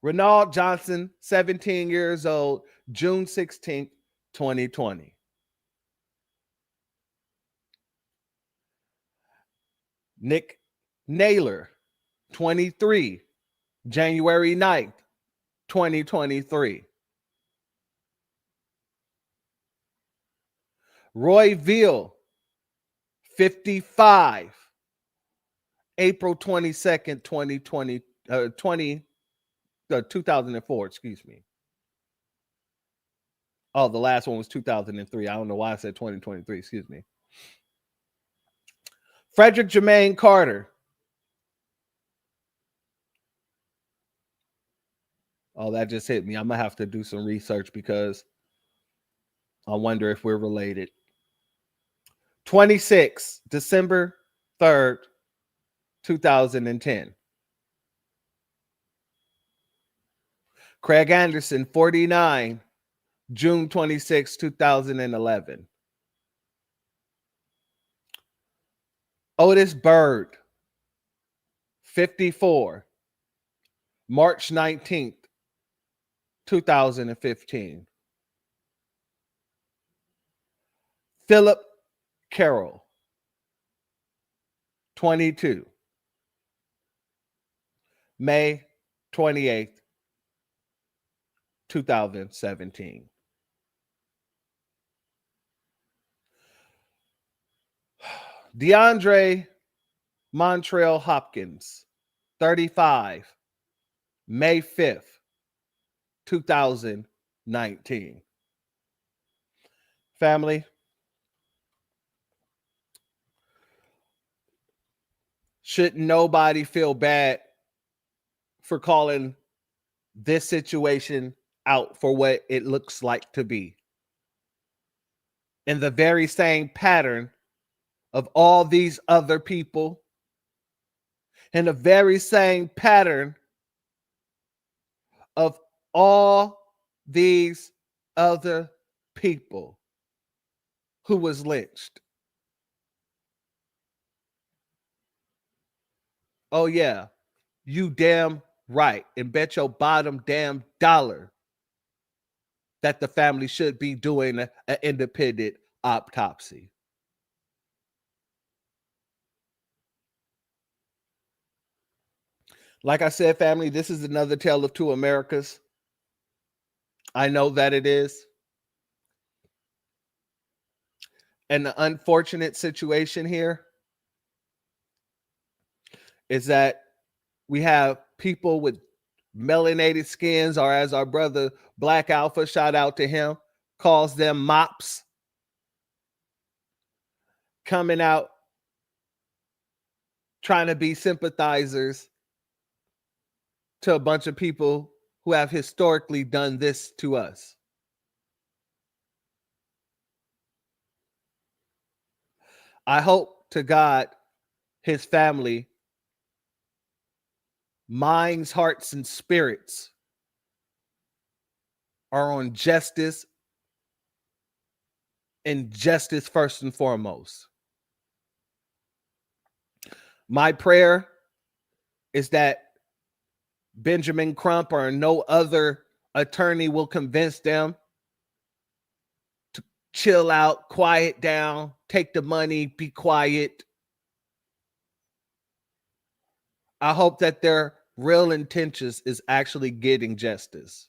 Renald Johnson, 17 years old, June 16th, 2020. Nick Naylor, 23, January 9th, 2023. Roy Veal, 55, April 22nd, 2004, excuse me. Oh, the last one was 2003. I don't know why I said 2023, excuse me. Frederick Jermaine Carter. Oh, that just hit me. I'm going to have to do some research because I wonder if we're related. 26, December 3rd, 2010. Craig Anderson, 49, June 26, 2011. Otis Byrd, 54, March 19th, 2015. Philip Carroll, 22, May 28th, 2017. DeAndre Montrell Hopkins, 35, May 5th, 2019. Family, should nobody feel bad for calling this situation out for what it looks like to be. In the very same pattern of all these other people, in the very same pattern of all these other people who was lynched. Oh yeah, you damn right, and bet your bottom damn dollar that the family should be doing an independent autopsy. Like I said, family, this is another tale of two Americas. I know that it is. And the unfortunate situation here is that we have people with melanated skins, or as our brother Black Alpha, shout out to him, calls them mops, coming out trying to be sympathizers to a bunch of people who have historically done this to us. I hope to God his family minds, hearts, and spirits are on justice, and justice first and foremost. My prayer is that Benjamin Crump or no other attorney will convince them to chill out, quiet down, take the money, be quiet. I hope that their real intentions is actually getting justice.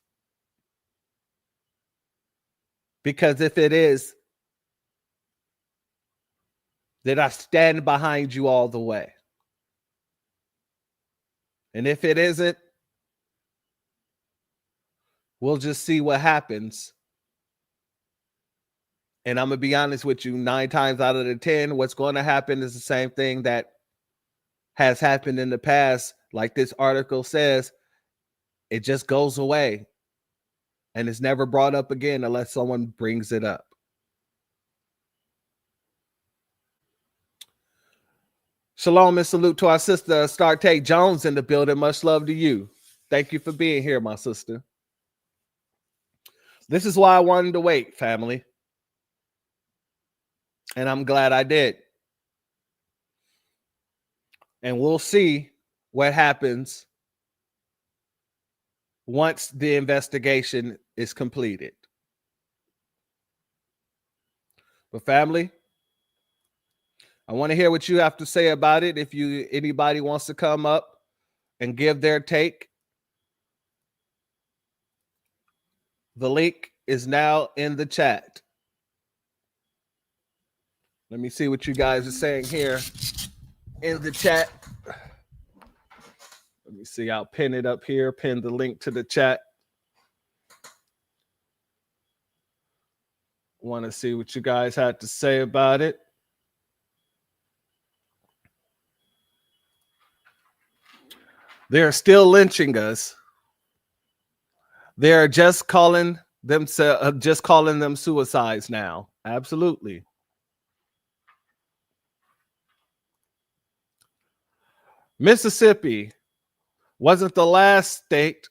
Because if it is, then I stand behind you all the way. And if it isn't, we'll just see what happens. And I'm going to be honest with you, 9 times out of the 10, what's going to happen is the same thing that has happened in the past. Like this article says, it just goes away. And it's never brought up again unless someone brings it up. Shalom and salute to our sister, Starte Jones, in the building. Much love to you. Thank you for being here, my sister. This is why I wanted to wait, family. And I'm glad I did. And we'll see what happens once the investigation is completed. But family, I want to hear what you have to say about it. If anybody wants to come up and give their take, the link is now in the chat. Let me see what you guys are saying here in the chat. Let me see. I'll pin it up here, pin the link to the chat. Want to see what you guys had to say about it. They're still lynching us. They're just calling them suicides now. Absolutely. Mississippi wasn't the last state,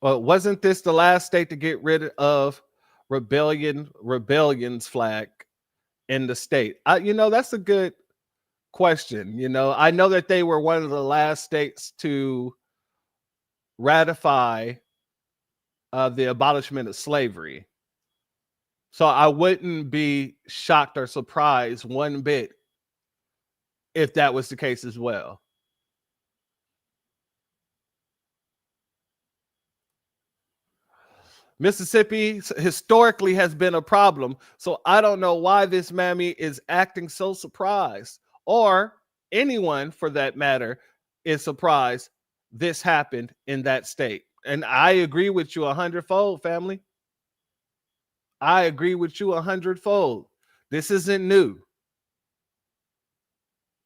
or wasn't this the last state to get rid of rebellion's flag in the state? That's a good question. I know that they were one of the last states to ratify the abolishment of slavery. So I wouldn't be shocked or surprised one bit if that was the case as well. Mississippi historically has been a problem, so I don't know why this mammy is acting so surprised, or anyone for that matter is surprised this happened in that state. And I agree with you 100-fold, family. I agree with you 100-fold. This isn't new.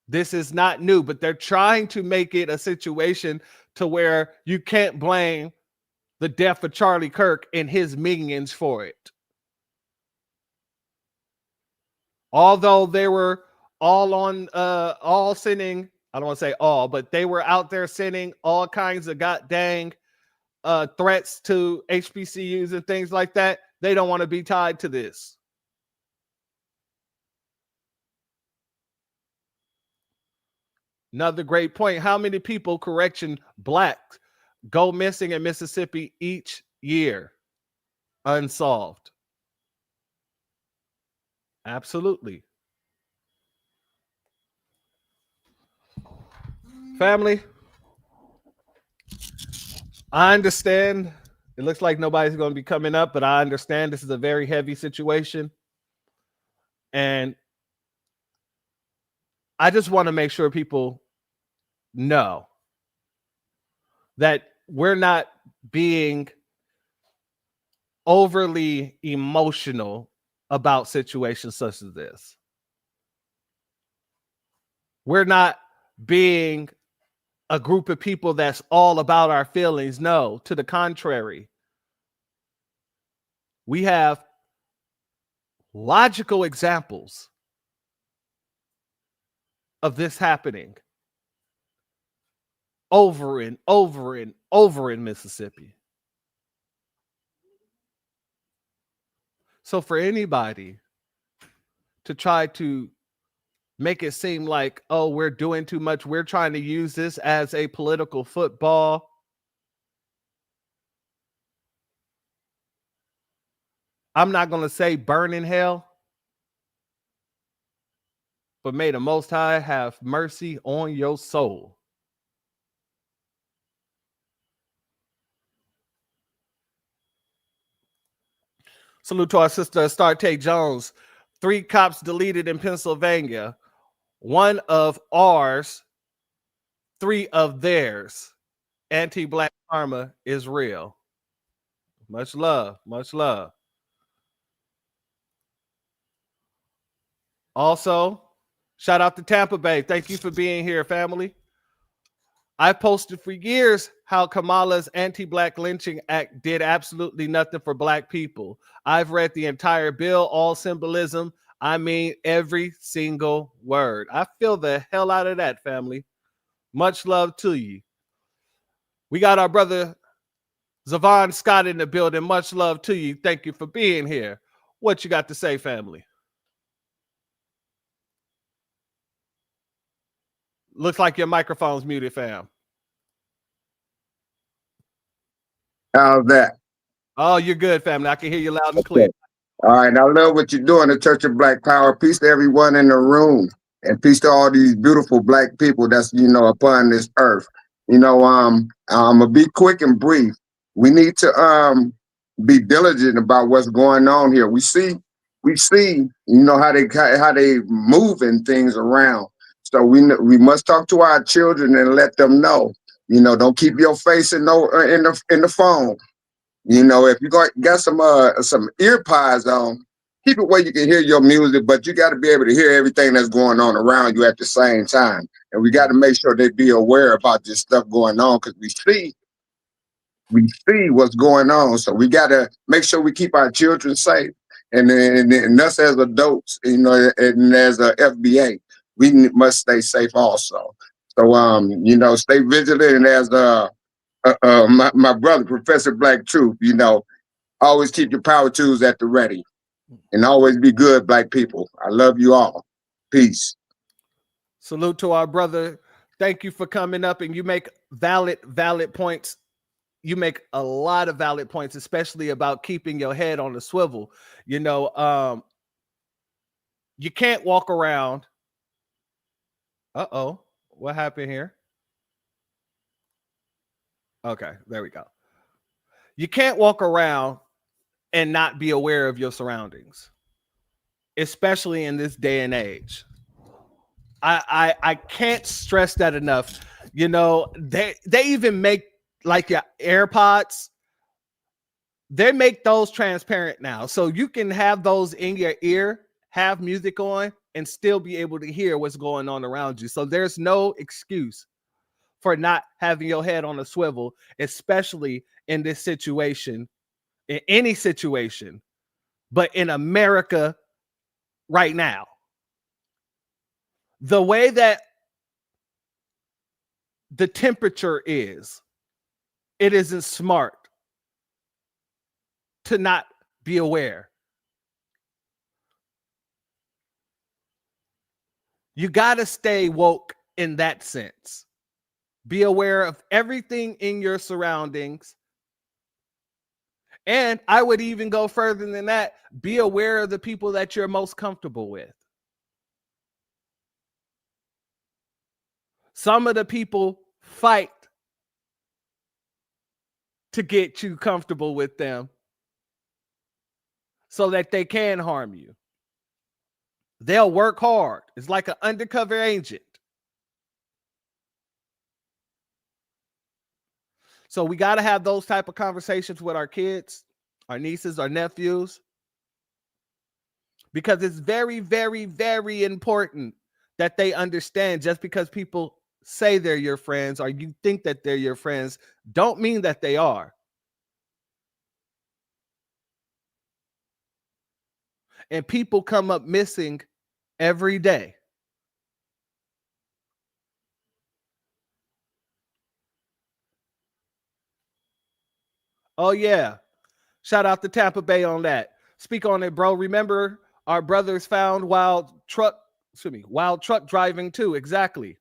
This is not new, but they're trying to make it a situation to where you can't blame the death of Charlie Kirk and his minions for it. Although they were all sending, I don't want to say all, but they were out there sending all kinds of goddamn threats to HBCUs and things like that. They don't want to be tied to this. Another great point. How many people, blacks, go missing in Mississippi each year? Unsolved. Absolutely. Family, I understand. It looks like nobody's going to be coming up, but I understand this is a very heavy situation. And I just want to make sure people know that we're not being overly emotional about situations such as this. We're not being a group of people that's all about our feelings. No, to the contrary. We have logical examples of this happening over and over and over in Mississippi. So for anybody to try to make it seem like, oh, we're doing too much, we're trying to use this as a political football, I'm not going to say burn in hell, but may the Most High have mercy on your soul. Salute to our sister Starte Jones. 3 cops deleted in Pennsylvania. 1 of ours, 3 of theirs. Anti-black karma is real. Much love. Much love. Also, shout out to Tampa Bay. Thank you for being here, family. I posted for years how Kamala's anti-black lynching act did absolutely nothing for black people. I've read the entire bill, all symbolism. I mean, every single word. I feel the hell out of that, family. Much love to you. We got our brother Zavon Scott in the building. Much love to you. Thank you for being here. What you got to say, family? Looks like your microphone's muted, fam. How's that? Oh, you're good, family. I can hear you loud and Okay. clear. All right. I love what you're doing, the Church of Black Power. Peace to everyone in the room, and peace to all these beautiful Black people that's upon this earth. I'm gonna be quick and brief. We need to be diligent about what's going on here. We see, how they moving things around. So we must talk to our children and let them know. Don't keep your face in the phone. If you got some ear pods on, keep it where you can hear your music, but you got to be able to hear everything that's going on around you at the same time. And we got to make sure they be aware about this stuff going on, because we see what's going on. So we got to make sure we keep our children safe. And us as adults, and as a FBA, we must stay safe also. So, stay vigilant. And as my brother, Professor Black Truth, always keep your power tools at the ready, and always be good, Black people. I love you all. Peace. Salute to our brother. Thank you for coming up, and you make valid points. You make a lot of valid points, especially about keeping your head on the swivel. You can't walk around. Uh-oh, what happened here? Okay, there we go. You can't walk around and not be aware of your surroundings, especially in this day and age. I can't stress that enough. They even make like your AirPods. They make those transparent now, so you can have those in your ear, have music on, and still be able to hear what's going on around you. So there's no excuse for not having your head on a swivel, especially in this situation, in any situation, but in America right now. The way that the temperature is, it isn't smart to not be aware. You got to stay woke in that sense. Be aware of everything in your surroundings. And I would even go further than that. Be aware of the people that you're most comfortable with. Some of the people fight to get you comfortable with them so that they can harm you. They'll work hard. It's like an undercover agent. So we got to have those type of conversations with our kids, our nieces, our nephews, because it's very, very, very important that they understand just because people say they're your friends or you think that they're your friends don't mean that they are. And people come up missing every day. Oh, yeah. Shout out to Tampa Bay on that. Speak on it, bro. Remember, our brothers found while truck driving too. Exactly.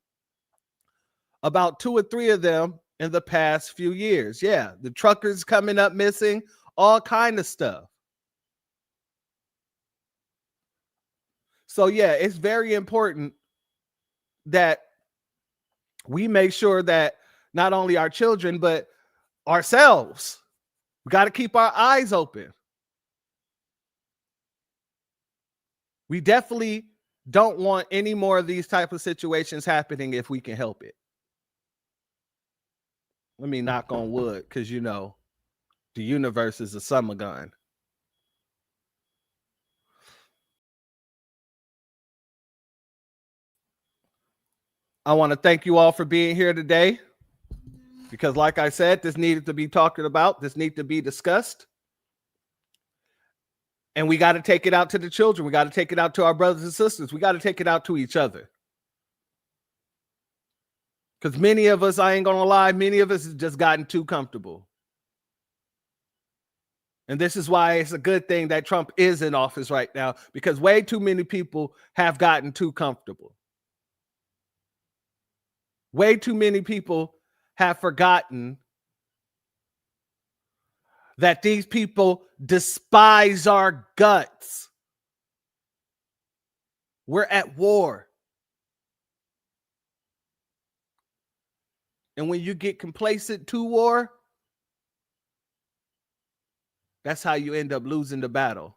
About 2 or 3 of them in the past few years. Yeah, the truckers coming up missing, all kind of stuff. So, yeah, it's very important that we make sure that not only our children, but ourselves, we got to keep our eyes open. We definitely don't want any more of these type of situations happening if we can help it. Let me knock on wood, because the universe is a summer gun. I want to thank you all for being here today, because like I said, this needed to be talked about. This needs to be discussed. And we got to take it out to the children. We got to take it out to our brothers and sisters. We got to take it out to each other. Because many of us, I ain't going to lie, many of us have just gotten too comfortable. And this is why it's a good thing that Trump is in office right now, because way too many people have gotten too comfortable. Way too many people have forgotten that these people despise our guts. We're at war. And when you get complacent to war, that's how you end up losing the battle.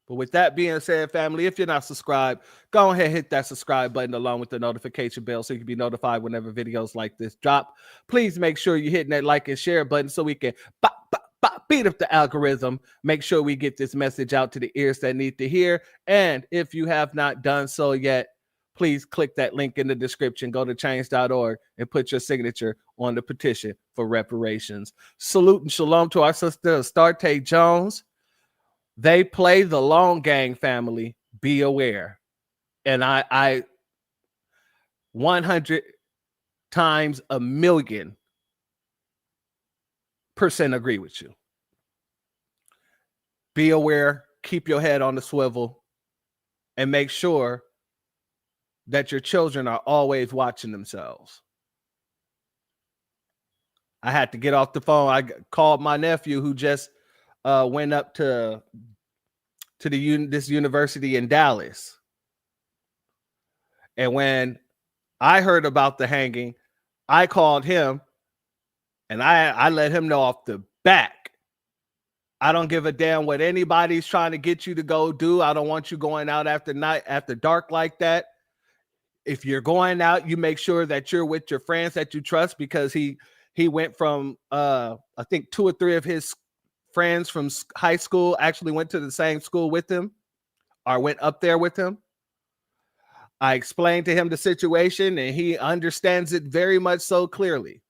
But with that being said, family, if you're not subscribed, go ahead and hit that subscribe button along with the notification bell so you can be notified whenever videos like this drop. Please make sure you're hitting that like and share button so we can beat up the algorithm. Make sure we get this message out to the ears that need to hear. And if you have not done so yet, please click that link in the description. Go to change.org and put your signature on the petition for reparations. Salute and shalom to our sister, Astarte Jones. They play the long gang, family. Be aware. And I 100 times a million % agree with you. Be aware, keep your head on the swivel, and make sure that your children are always watching themselves. I had to get off the phone. I called my nephew who just went up to this university in Dallas. And when I heard about the hanging, I called him and I let him know off the back. I don't give a damn what anybody's trying to get you to go do. I don't want you going out after dark like that. If you're going out, you make sure that you're with your friends that you trust, because he went from I think 2 or 3 of his friends from high school actually went to the same school with him or went up there with him. I explained to him the situation and he understands it very much so clearly.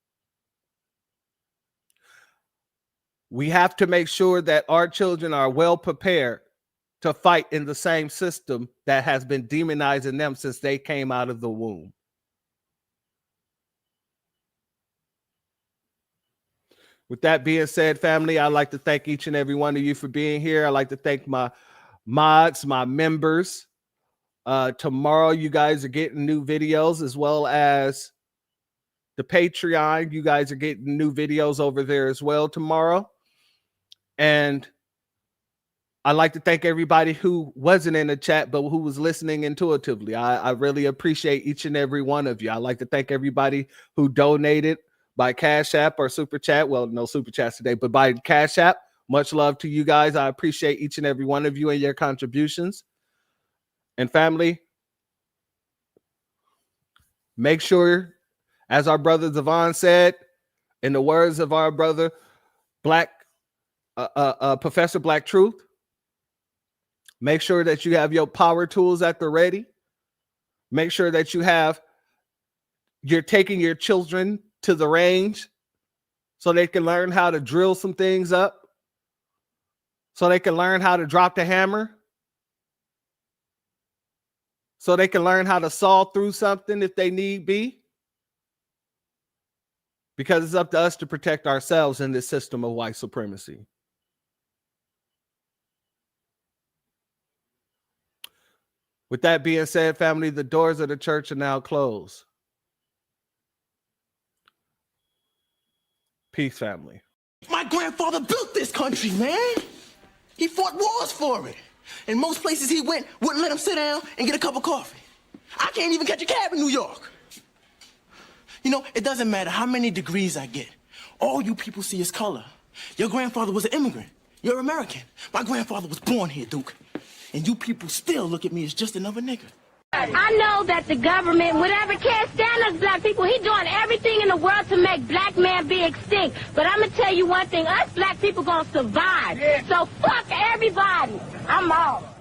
We have to make sure that our children are well prepared to fight in the same system that has been demonizing them since they came out of the womb. With that being said, family, I'd like to thank each and every one of you for being here. I'd like to thank my mods, my members. Tomorrow, you guys are getting new videos, as well as the Patreon. You guys are getting new videos over there as well tomorrow. And I'd like to thank everybody who wasn't in the chat, but who was listening intuitively. I really appreciate each and every one of you. I'd like to thank everybody who donated by Cashapp or Super Chat. Well, no Super Chats today, but by Cashapp. Much love to you guys. I appreciate each and every one of you and your contributions. And family, make sure, as our brother Devon said, in the words of our brother Professor Black Truth, make sure that you have your power tools at the ready. Make sure that you're taking your children to the range so they can learn how to drill some things up, so they can learn how to drop the hammer, so they can learn how to saw through something if they need be, because it's up to us to protect ourselves in this system of white supremacy. With that being said, family, the doors of the church are now closed. Peace, family. My grandfather built this country, man. He fought wars for it. And most places he went wouldn't let him sit down and get a cup of coffee. I can't even catch a cab in New York. You know, it doesn't matter how many degrees I get. All you people see is color. Your grandfather was an immigrant. You're American. My grandfather was born here, Duke. And you people still look at me as just another nigga. I know that the government, whatever, can't stand us black people. He's doing everything in the world to make black man be extinct. But I'm going to tell you one thing. Us black people going to survive. So fuck everybody. I'm out.